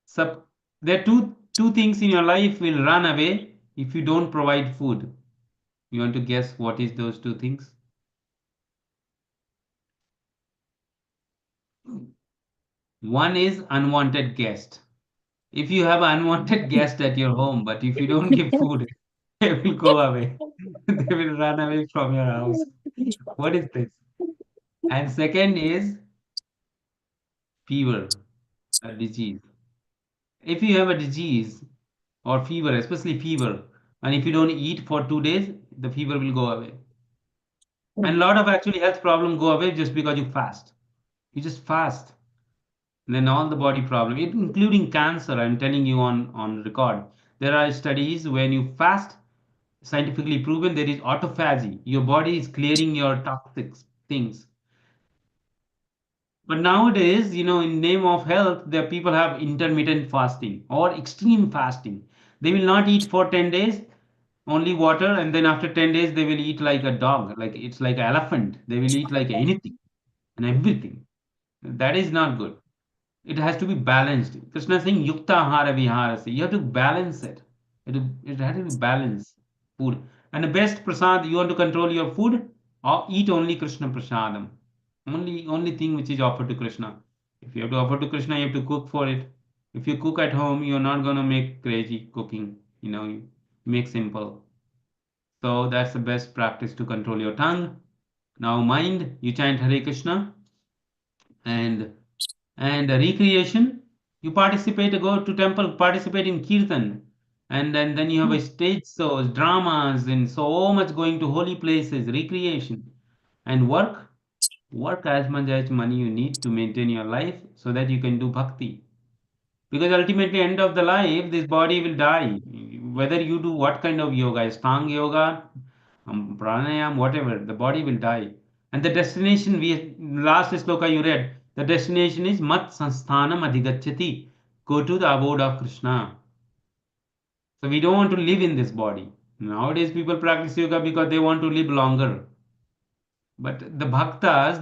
so there are two things in your life will run away if you don't provide food. You want to guess what is those two things? One is unwanted guest. If you have unwanted guest at your home, but if you don't give food, they will go away. They will run away from your house. What is this? And second is fever, a disease. If you have a disease or fever, especially fever, and if you don't eat for 2 days, the fever will go away. And a lot of actually health problems go away just because you fast. You just fast. And then all the body problem, including cancer, I'm telling you on record. There are studies when you fast, scientifically proven there is autophagy. Your body is clearing your toxic things. But nowadays, in name of health, the people have intermittent fasting or extreme fasting. They will not eat for 10 days, only water, and then after 10 days they will eat like a dog, like it's like an elephant. They will eat like anything and everything. That is not good. It has to be balanced. Krishna is saying yukta ahara viharase. You have to balance it. It has to be balanced food. And the best prasad, you want to control your food, or eat only Krishna prasadam. Only thing which is offered to Krishna. If you have to offer to Krishna, you have to cook for it. If you cook at home, you're not gonna make crazy cooking. You make simple. So that's the best practice to control your tongue. Now mind, you chant Hare Krishna and recreation. You participate, go to temple, participate in kirtan, and then you have a stage shows, dramas, and so much going to holy places, recreation, and work as much as money you need to maintain your life so that you can do bhakti. Because ultimately, end of the life, this body will die. Whether you do what kind of yoga, Stang yoga, pranayam, whatever, the body will die. And the destination, last sloka you read, the destination is mat sansthanam adhigacchati. Go to the abode of Krishna. So we don't want to live in this body. Nowadays, people practice yoga because they want to live longer. But the bhaktas,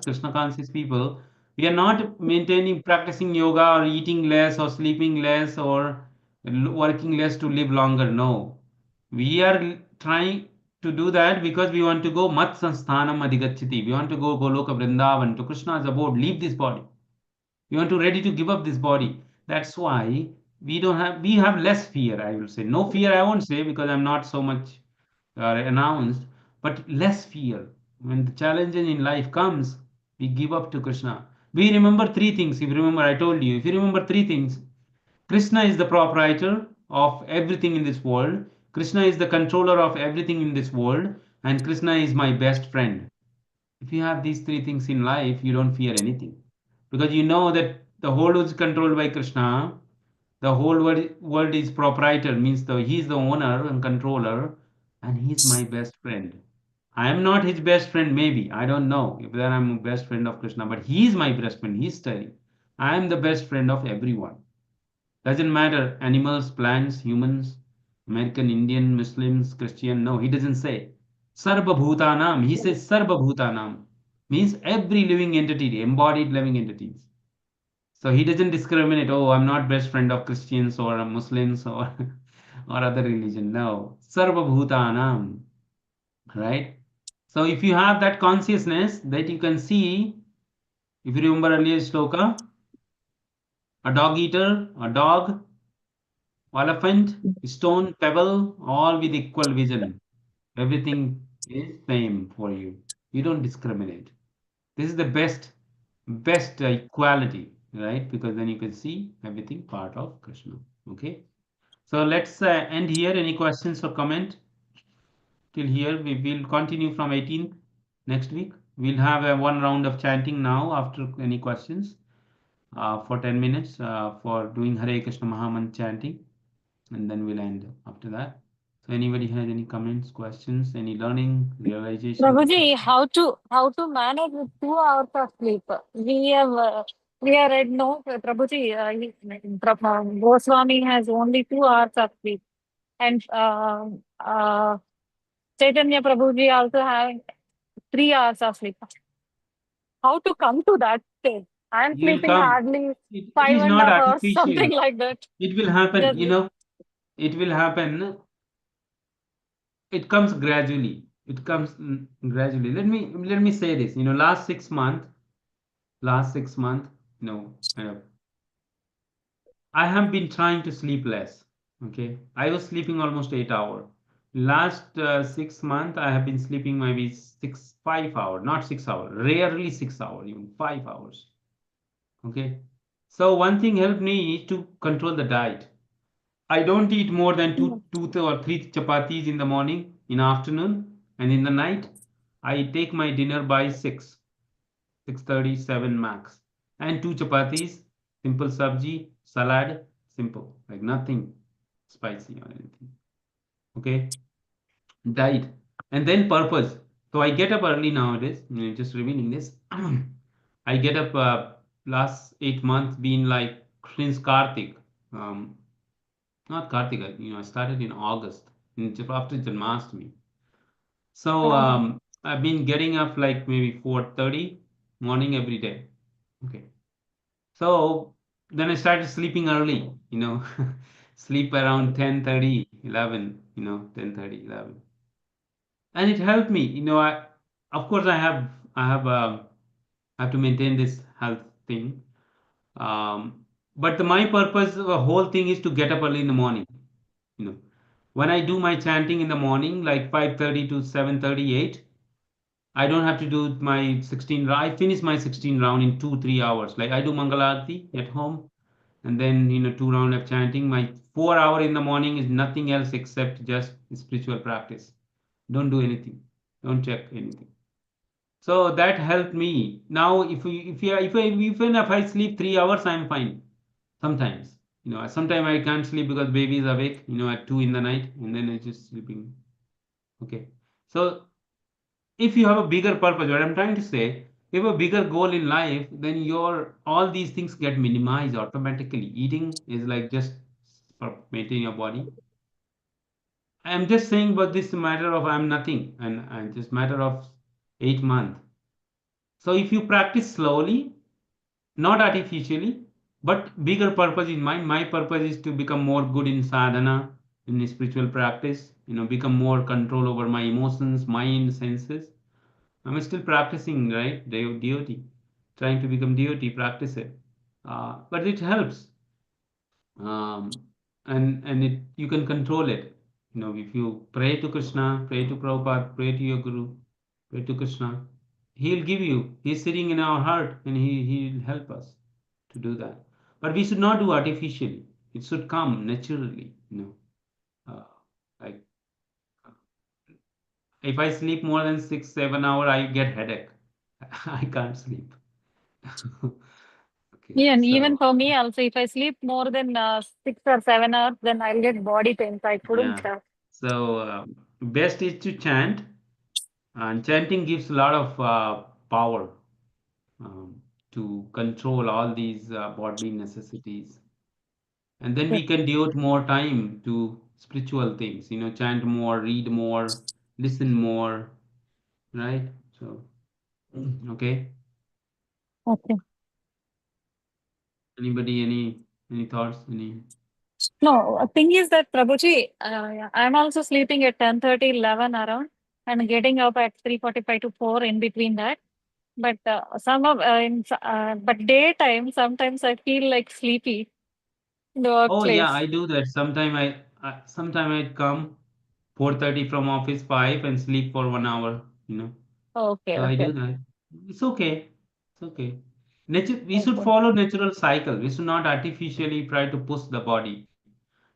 Krishna conscious people, We are not maintaining, practicing yoga or eating less or sleeping less or working less to live longer. No. We are trying to do that because we want to go Mat Sansthanam Adhigachati. We want to go Goloka Vrindavan to Krishna's abode, leave this body. We want to ready to give up this body. That's why we have less fear, I will say. No fear, I won't say, because I'm not so much announced, but less fear. When the challenges in life comes, we give up to Krishna. We remember three things. If you remember, I told you, if you remember three things, Krishna is the proprietor of everything in this world. Krishna is the controller of everything in this world, and Krishna is my best friend. If you have these three things in life, you don't fear anything, because you know that the whole is controlled by Krishna. The whole world is proprietor, means he's the owner and controller, and he's my best friend. I am not his best friend, maybe. I don't know if then I'm a best friend of Krishna, but he's my best friend. He's telling, I am the best friend of everyone. Doesn't matter, animals, plants, humans, American, Indian, Muslims, Christian. No, he doesn't say Sarva Bhutanam. He says Sarva Bhutanam. Means every living entity, embodied living entities. So he doesn't discriminate. Oh, I'm not best friend of Christians or Muslims or or other religion. No, Sarva Bhutanam, right? So if you have that consciousness, that you can see, if you remember earlier shloka, a dog eater, a dog, elephant, stone, pebble, all with equal vision. Everything is same for you. You don't discriminate. This is the best equality, right? Because then you can see everything part of Krishna. Okay. So let's end here. Any questions or comment till here? We will continue from 18th next week. We'll have one round of chanting now after any questions for 10 minutes for doing Hare Krishna Mahamantra chanting, and then we'll end after that. So anybody has any comments, questions, any learning, realization, Prabhuji, reflection? how to manage with 2 hours of sleep? We have read no, Prabhuji. Goswami has only 2 hours of sleep, and Chaitanya Prabhuji also having 3 hours of sleep. How to come to that state? I am You will sleeping come. hardly It five is and a not half hours, artificial. something like that. It will happen, Just you know, it will happen. It comes gradually. It comes gradually. Let me say this. You know, last 6 month, you know, I have been trying to sleep less. Okay, I was sleeping almost 8 hours. Last 6 month, I have been sleeping maybe 5 hours, not 6 hours. Rarely 6 hours, even 5 hours. Okay, so one thing helped me is to control the diet. I don't eat more than two or three chapatis in the morning, in afternoon, and in the night. I take my dinner by 6:30, 7 max, and two chapatis, simple sabji, salad, simple, like nothing spicy or anything. Okay, diet, and then purpose. So I get up early nowadays. Just revealing this. I get up last 8 months, been like since Kartik. Um, Not Kartika, I started in August, after Janmashtami. So I've been getting up like maybe 4:30 morning every day. Okay. So then I started sleeping early, sleep around 10:30, 11, 10:30, 11. And it helped me, of course I have to maintain this health thing. Um, but my purpose, the whole thing is to get up early in the morning. You know, when I do my chanting in the morning, like 5:30 to 7:38, I don't have to do my 16 round. I finish my 16 round in 2-3 hours. Like I do Mangalarti at home, and then 2 round of chanting. My 4 hour in the morning is nothing else except just spiritual practice. Don't do anything. Don't check anything. So that helped me. Now, even if I sleep 3 hours, I'm fine. Sometimes, sometimes I can't sleep because baby is awake, at 2 in the night, and then it's just sleeping. Okay. So if you have a bigger purpose, what I'm trying to say, if you have a bigger goal in life, then your all these things get minimized automatically. Eating is like just for maintaining your body. I'm just saying, but this matter of I'm nothing, and just matter of 8 months. So if you practice slowly, not artificially, but bigger purpose in mind. My purpose is to become more good in sadhana, in spiritual practice, become more control over my emotions, mind, senses. I'm still practicing, right? Devotee, trying to become devotee, practice it. But it helps. um, and you can control it. If you pray to Krishna, pray to Prabhupada, pray to your Guru, pray to Krishna, he'll give you. He's sitting in our heart, and he'll help us to do that. But we should not do artificially. It should come naturally. Like, if I sleep more than 6 7 hours, I get headache. I can't sleep. Okay, Yeah, and even so for me also, if I sleep more than 6 or 7 hours, then I'll get body pains. I couldn't. yeah. So best is to chant, and chanting gives a lot of power, um, to control all these bodily necessities, and then we can devote more time to spiritual things. Chant more, read more, listen more, right? So okay. Okay. Anybody, any thoughts? Any? No, thing is that Prabhuji, yeah, I'm also sleeping at 10:30, 11 around, and getting up at 3:45 to 4 in between that. But but daytime sometimes I feel like sleepy in the Oh yeah, workplace. I do that. Sometime I come 4:30 from office 5 and sleep for 1 hour. Okay, So I okay, do that. It's okay. It's okay. We should okay, follow natural cycle. We should not artificially try to push the body.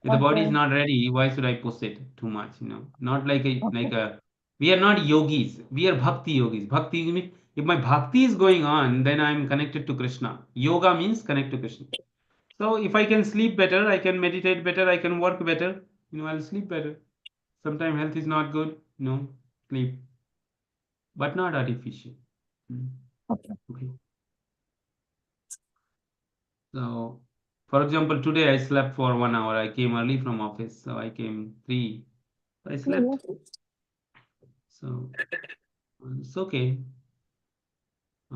If the body is okay, not ready, why should I push it too much? Not like okay, a. We are not yogis. We are bhakti yogis. Bhakti means, if my bhakti is going on, then I'm connected to Krishna. Yoga means connect to Krishna. So if I can sleep better, I can meditate better, I can work better. I'll sleep better. Sometimes health is not good. Sleep, but not artificial. Mm. okay. Okay. So, for example, today I slept for 1 hour. I came early from office, so I came 3. I slept. So it's okay.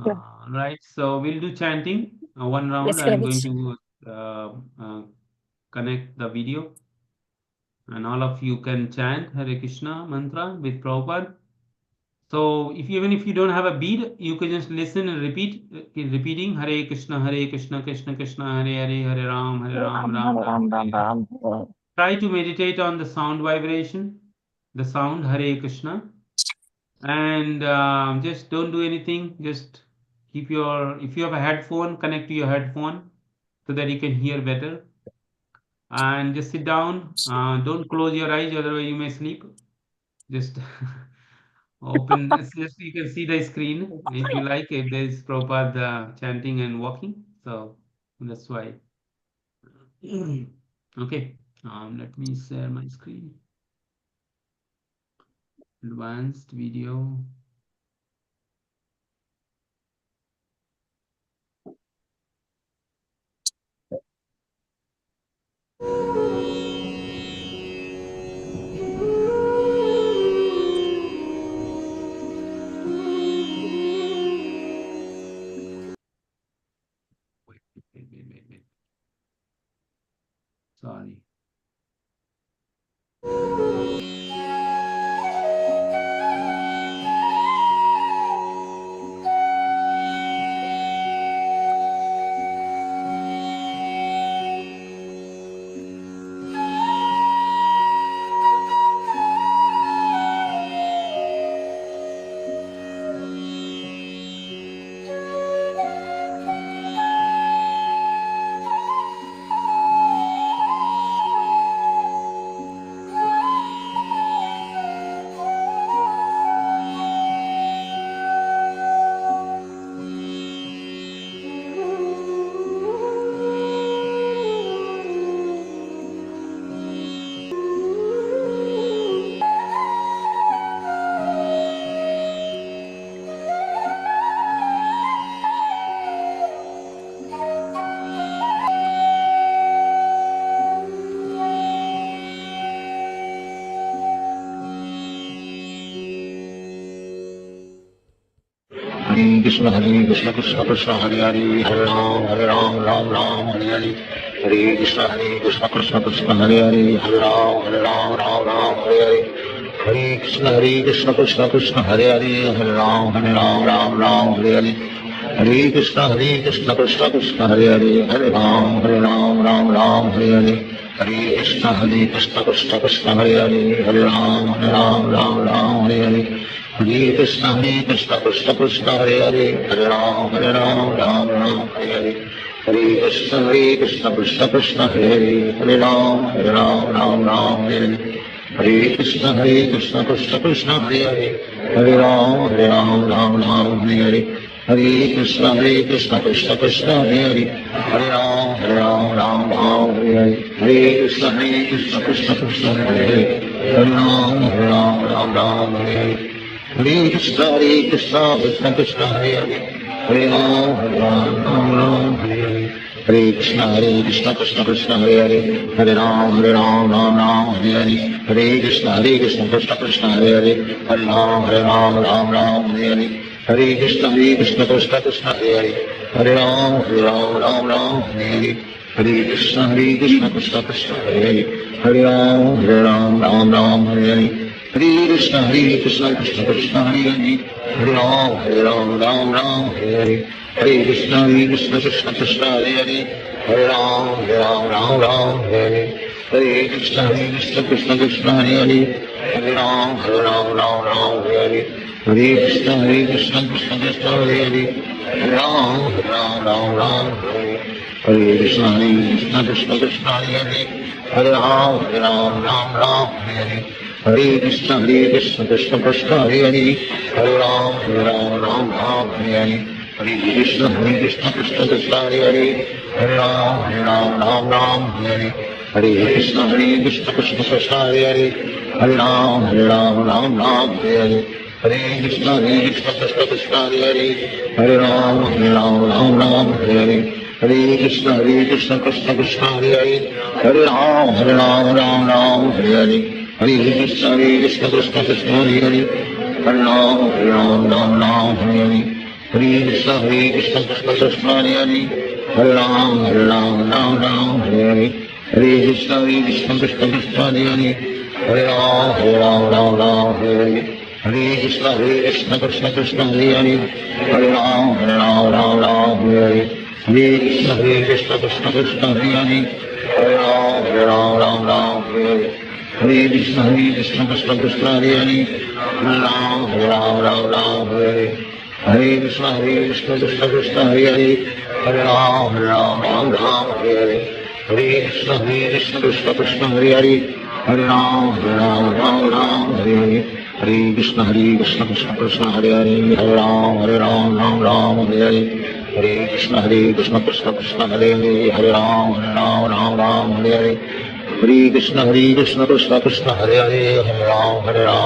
Yeah. Right. So we'll do chanting one round. Yes, I'm going Prabhuji. to uh, uh, connect the video, and all of you can chant Hare Krishna mantra with Prabhupada. So even if you don't have a bead, you can just listen and keep repeating Hare Krishna, Krishna Krishna, Hare Hare, Hare Ram, Ram, Ram Hare Ram, Ram, Ram, Hare Hare. Ram. Try to meditate on the sound vibration, the sound Hare Krishna, and just don't do anything. Just if you have a headphone, connect to your headphone so that you can hear better. And just sit down. Don't close your eyes, otherwise you may sleep. Just open. It's just you can see the screen if you like. If there's proper chanting and walking, so that's why. Okay. Let me share my screen. Advanced video. Wait. Sorry. Krishna Krishna Krishna Hare Hare Hare Ram Ram Ram Hare Hare Hare Krishna Krishna Krishna Hare Hare Hare Ram Ram Ram Hare Hare Hare Krishna Krishna Krishna Hare Hare Hare Ram Ram Ram Hare Hare Hare Krishna Krishna Krishna Hare Hare Hare Ram Ram Hare Hare Hare Krishna Krishna Krishna Hare Hare Hare Ram Ram Hare Hare Hare Krishna Krishna Krishna Hare Hare Hare Ram Ram Hare Hare Hare Krishna Krishna Krishna Hare Hare Hare Ram Ram Hare Hare Hare Krishna Krishna Krishna Hare Hare Hare Ram Ram Hare Hare Hare Krishna Krishna Krishna Hare Hare Hare Ram Hare Hare Hare Krishna Krishna Krishna Hare Hare Hare Ram Hare Hare Hare Krishna Krishna Krishna Hare Hare Hare Ram Hare Hare Hare Krishna Krishna Krishna Hare Hare Hare Ram Hare Hare Hare Krishna Krishna Krishna Hare Hare Hare Ram Hare Hare Hare Krishna Krishna Krishna Hare Hare Hare Ram Hare Hare Hare Krishna Krishna Krishna Hare Hare Hare Ram Hare Hare Hare Krishna Krishna Krishna Hare Hare Hare Ram Hare Hare Hare Krishna Krishna Krishna Hare Hare Hare Ram Hare Hare Hare Krishna Krishna Krishna Hare Hare Hare Ram Hare Hare Hare Krishna Krishna Krishna Hare Hare Hare Ram Hare Hare Krishna Krishna Krishna Hare Hare Hare Ram Hare Hare Hare Krishna Krishna Krishna Hare Hare Hare Ram Hare Hare Hare Krishna Krishna Krishna Hare Hare Hare Ram Hare Hare Hare Krishna Krishna Krishna Hare Hare Hare Ram Hare Hare Hare Krishna Krishna Krishna Hare Hare Hare Ram Hare Hare Krishna Krishna Krishna Hare Hare Hare Ram Hare Hare Hare Krishna Krishna Krishna Hare Hare Hare Ram Hare Hare Hare Krishna Krishna Krishna Hare Hare Hare Ram Hare Hare Hare Krishna Krishna Krishna Hare Hare Hare Ram Hare Hare Hare Krishna Krishna Krishna Hare Hare Hare Ram Hare Hare Hare Krishna Krishna Krishna Hare Hare Hare Ram Hare Hare Hare Krishna Krishna Krishna Hare Hare Hare Ram Hare Hare Hare Krishna Krishna Krishna Hare Hare Hare Ram Hare Hare Hare Krishna Krishna Krishna Hare Hare Hare Ram Hare Hare Hare Krishna Krishna Krishna Hare Hare Hare Ram Hare Hare Hare Krishna Krishna Krishna Hare Hare Hare Ram Hare Hare Hare Krishna Krishna Krishna Hare Hare Hare Ram Hare Hare Hare Krishna Krishna Krishna Hare Hare Hare Ram Hare Hare Hare Krishna Krishna Krishna Hare Hare Hare Ram Hare Hare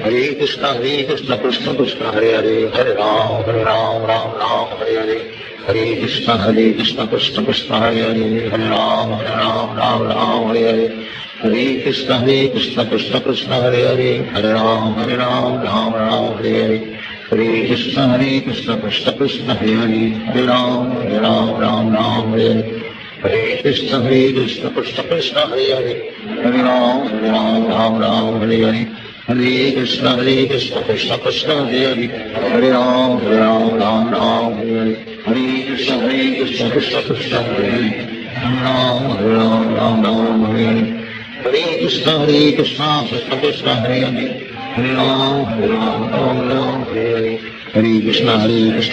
Hare Krishna Krishna Krishna Hare Hare Hare Ram Hare Hare Hare Krishna Krishna Krishna Hare Hare Hare Ram Hare Hare Hare Krishna Krishna Krishna Hare Hare Hare Ram Hare Hare Hare Krishna Krishna Krishna Hare Hare Hare Ram Hare Hare Hare Krishna Krishna Krishna Hare Hare Hare Ram Hare Hare Hare Krishna Krishna Krishna Hare Hare Hare Ram Hare Hare Hare Krishna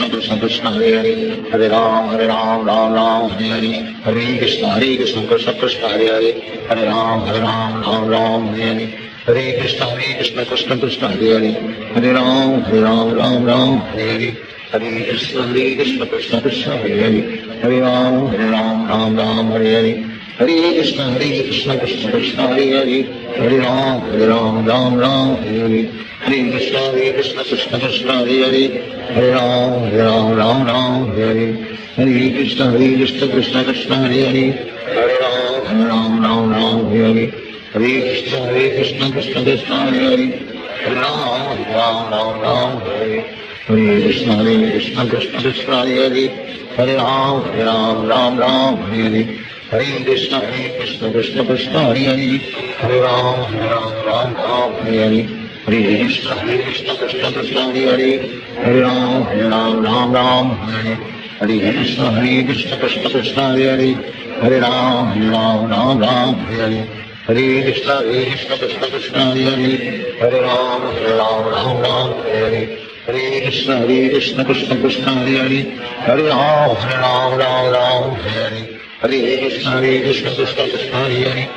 Krishna Krishna Hare Hare Hare Ram Hare Hare Hare Krishna Krishna Krishna Hare Hare Hare Ram Hare Hare Hare Krishna Krishna Krishna Hare Hare Hare Ram Hare Hare Hare Krishna Krishna Krishna Hare Hare Hare Ram Hare Hare Hare Krishna Krishna Krishna Hare Hare Hare Ram Hare Hare Hare Krishna Krishna Krishna Hare Hare Hare Ram Hare Hare Hare Krishna Krishna Krishna Hare Hare Hare Ram Hare Hare Hare Krishna Krishna Krishna Hare Hare Hare Ram Hare Hare Hare Krishna Krishna Krishna Hare Hare Ram Ram Ram Hare Hare Hare Krishna Krishna Krishna Hare Hare Ram Ram Ram Hare Hare Hare Krishna Krishna Krishna Hare Hare Ram Ram Hare Hare Krishna Krishna Krishna Hare Hare Ram Ram Hare Hare Krishna Krishna Krishna Hare Hare Ram Ram Hare Hare Krishna Krishna Krishna Hare Hare Ram Ram Hare Hare Krishna Krishna Krishna Hare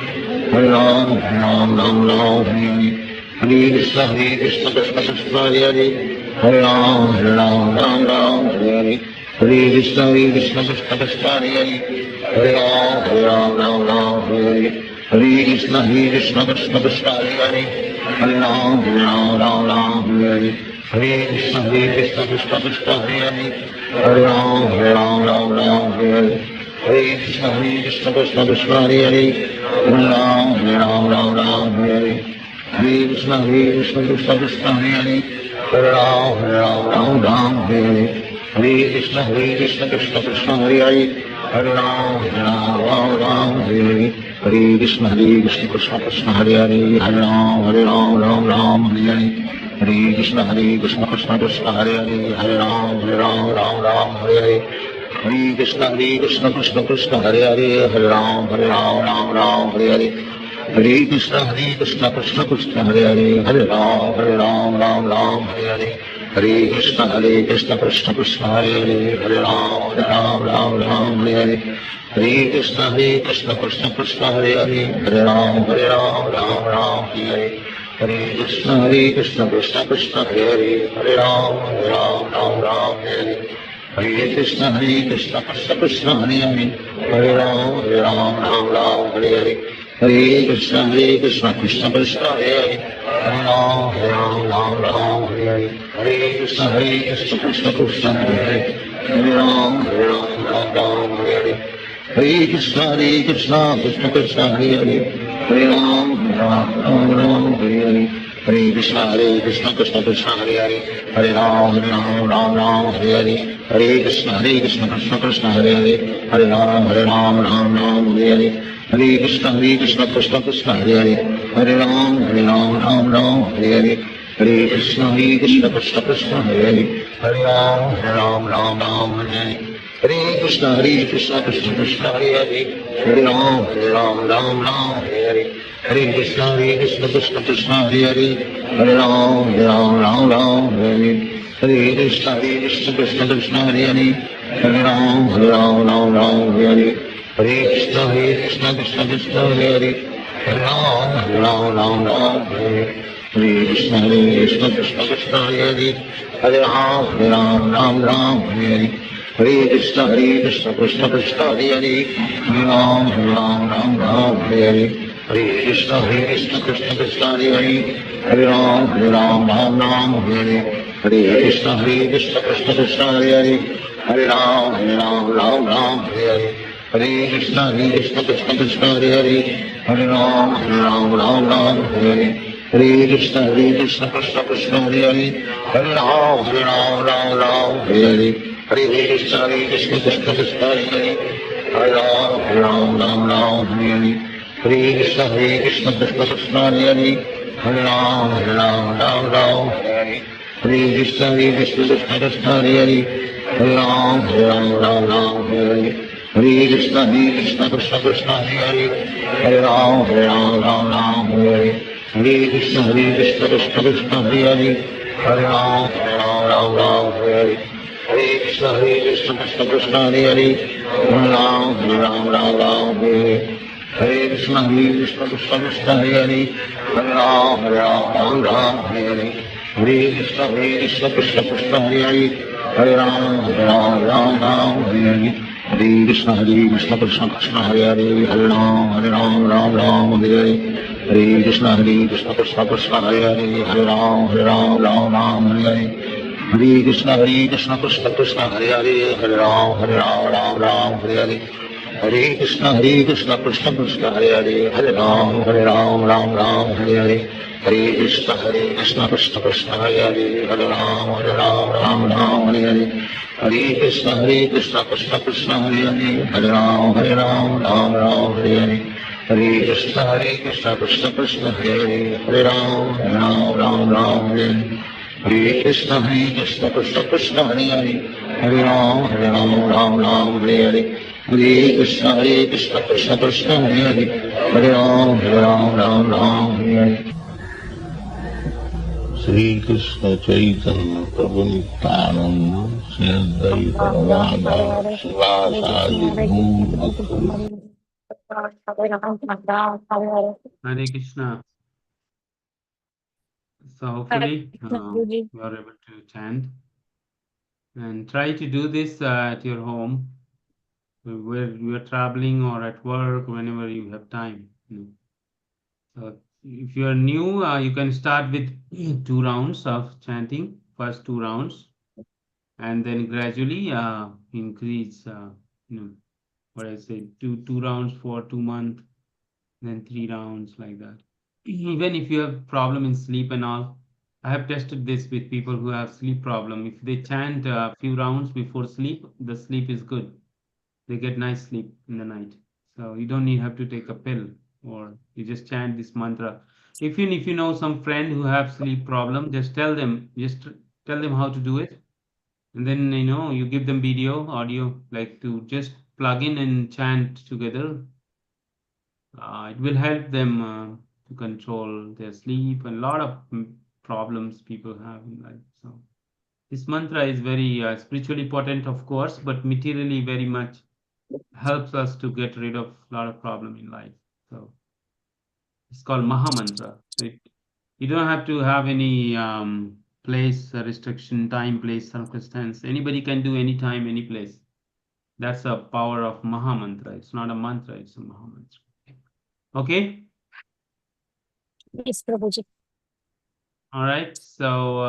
Hare Ram Ram Hare Hare Krishna Krishna Krishna Hare Hare Ram Ram Hare Hare Krishna Krishna Krishna Hare Hare Ram Hare Hare Krishna Krishna Krishna Hare Hare Ram Hare Hare Krishna Krishna Krishna Hare Hare Ram Hare Hare Krishna Krishna Krishna Hare Ram Hare Hare Krishna Krishna Krishna Hare Hare Ram Hare Hare Krishna Krishna Krishna Hare Hare Ram Hare Hare Krishna Krishna Krishna Hare Hare Ram Hare Hare Krishna Krishna Krishna Hare Hare Ram Hare Hare Krishna Krishna Krishna Hare Hare Ram Hare Hare Krishna Krishna Krishna Hare Hare Ram Hare Hare Krishna Krishna Krishna Hare Hare Ram Hare Hare Krishna Krishna Krishna Hare Hare Ram Hare Hare Krishna Krishna Krishna Hare Hare Ram Hare Hare Krishna Krishna Krishna Hare Hare Ram Hare Hare Krishna Krishna Krishna Hare Ram Hare Hare Krishna Krishna Krishna Hare Ram Hare Hare Krishna Krishna Krishna Hare Ram Hare Hare Krishna Krishna Krishna Hare Hare Ram Hare Hare Krishna Krishna Krishna Hare Hare Ram Hare Hare Krishna Krishna Krishna Hare Hare Ram Hare Hare Krishna Krishna Krishna Hare Hare Ram Hare Hare Krishna Krishna Krishna Hare Hare Ram Hare Hare Krishna Krishna Krishna Hare Hare Ram Hare Hare Krishna Krishna Krishna Hare Hare Ram Hare Hare Krishna Krishna Krishna Hare Hare Ram Hare Hare Krishna Krishna Krishna Hare Hare Ram Hare Hare Krishna Krishna Krishna Hare Ram Hare Hare Krishna Krishna Krishna Hare Hare Ram Hare Hare Krishna Krishna Krishna Hare Hare Ram Hare Hare Krishna Krishna Krishna Hare Hare Ram Hare Hare Krishna Krishna Krishna Hare Hare Ram Hare Hare Krishna Krishna Krishna Hare Hare Ram Hare Hare Krishna Krishna Krishna Hare Hare Ram Hare Hare Krishna Krishna Krishna Hare Hare Ram Hare Hare Krishna Krishna Krishna Hare Hare Ram Hare Hare Krishna Krishna Krishna Hare Hare Ram Hare Hare Krishna Krishna Krishna Hare Ram Hare Hare Krishna Krishna Krishna Hare Ram Hare Hare Krishna Krishna Krishna Hare Ram Hare Hare Krishna Krishna Krishna Hare Hare Ram Hare Hare Krishna Krishna Krishna Hare Hare Ram Hare Hare Krishna Krishna Krishna Hare Hare Ram Hare Hare Krishna Krishna Krishna Hare Hare Ram Hare Hare Krishna, Krishna Krishna, Hare Hare, Hare Ram, Ram, Hare Hare. Hare Krishna, Krishna Krishna, Hare Hare, Hare Ram, Ram, Hare Hare. Hare Krishna, Krishna Hare Hare, Hare Ram, Ram, Hare Hare. Hare Krishna, Krishna Hare Hare, Hare Ram, Hare Hare. Hare Krishna, Krishna Hare Hare, Hare Ram, Hare Hare. Hare Krishna, Krishna Krishna Hare Hare, Hare Ram, Hare Hare. Sri Krishna Chaitanya Prabhu Nityananda, Sri Advaita Gadadhara Srivasadi Gaur Bhakta. Hare Krishna. So hopefully you are able to chant and try to do this at your home, where you are traveling or at work, whenever you have time. So if you are new, you can start with 2 rounds of chanting, first 2 rounds, and then gradually increase. What I say, two rounds for 2 months, then 3 rounds, like that. Even if you have problem in sleep and all, I have tested this with people who have sleep problem. If they chant a few rounds before sleep, the sleep is good. They get nice sleep in the night. So you don't need have to take a pill, or you just chant this mantra. If you know some friend who have sleep problem, just tell them how to do it, and then you give them video, audio, like to just plug in and chant together. It will help them to control their sleep and a lot of problems people have in life. So this mantra is very spiritually potent, of course, but materially very much helps us to get rid of a lot of problem in life. So it's called Maha Mantra. You don't have to have any place restriction, time, place, circumstance. Anybody can do anytime, any place. That's the power of Maha Mantra. It's not a mantra, it's a Maha Mantra. Okay. Yes, Prabhuji. All right. So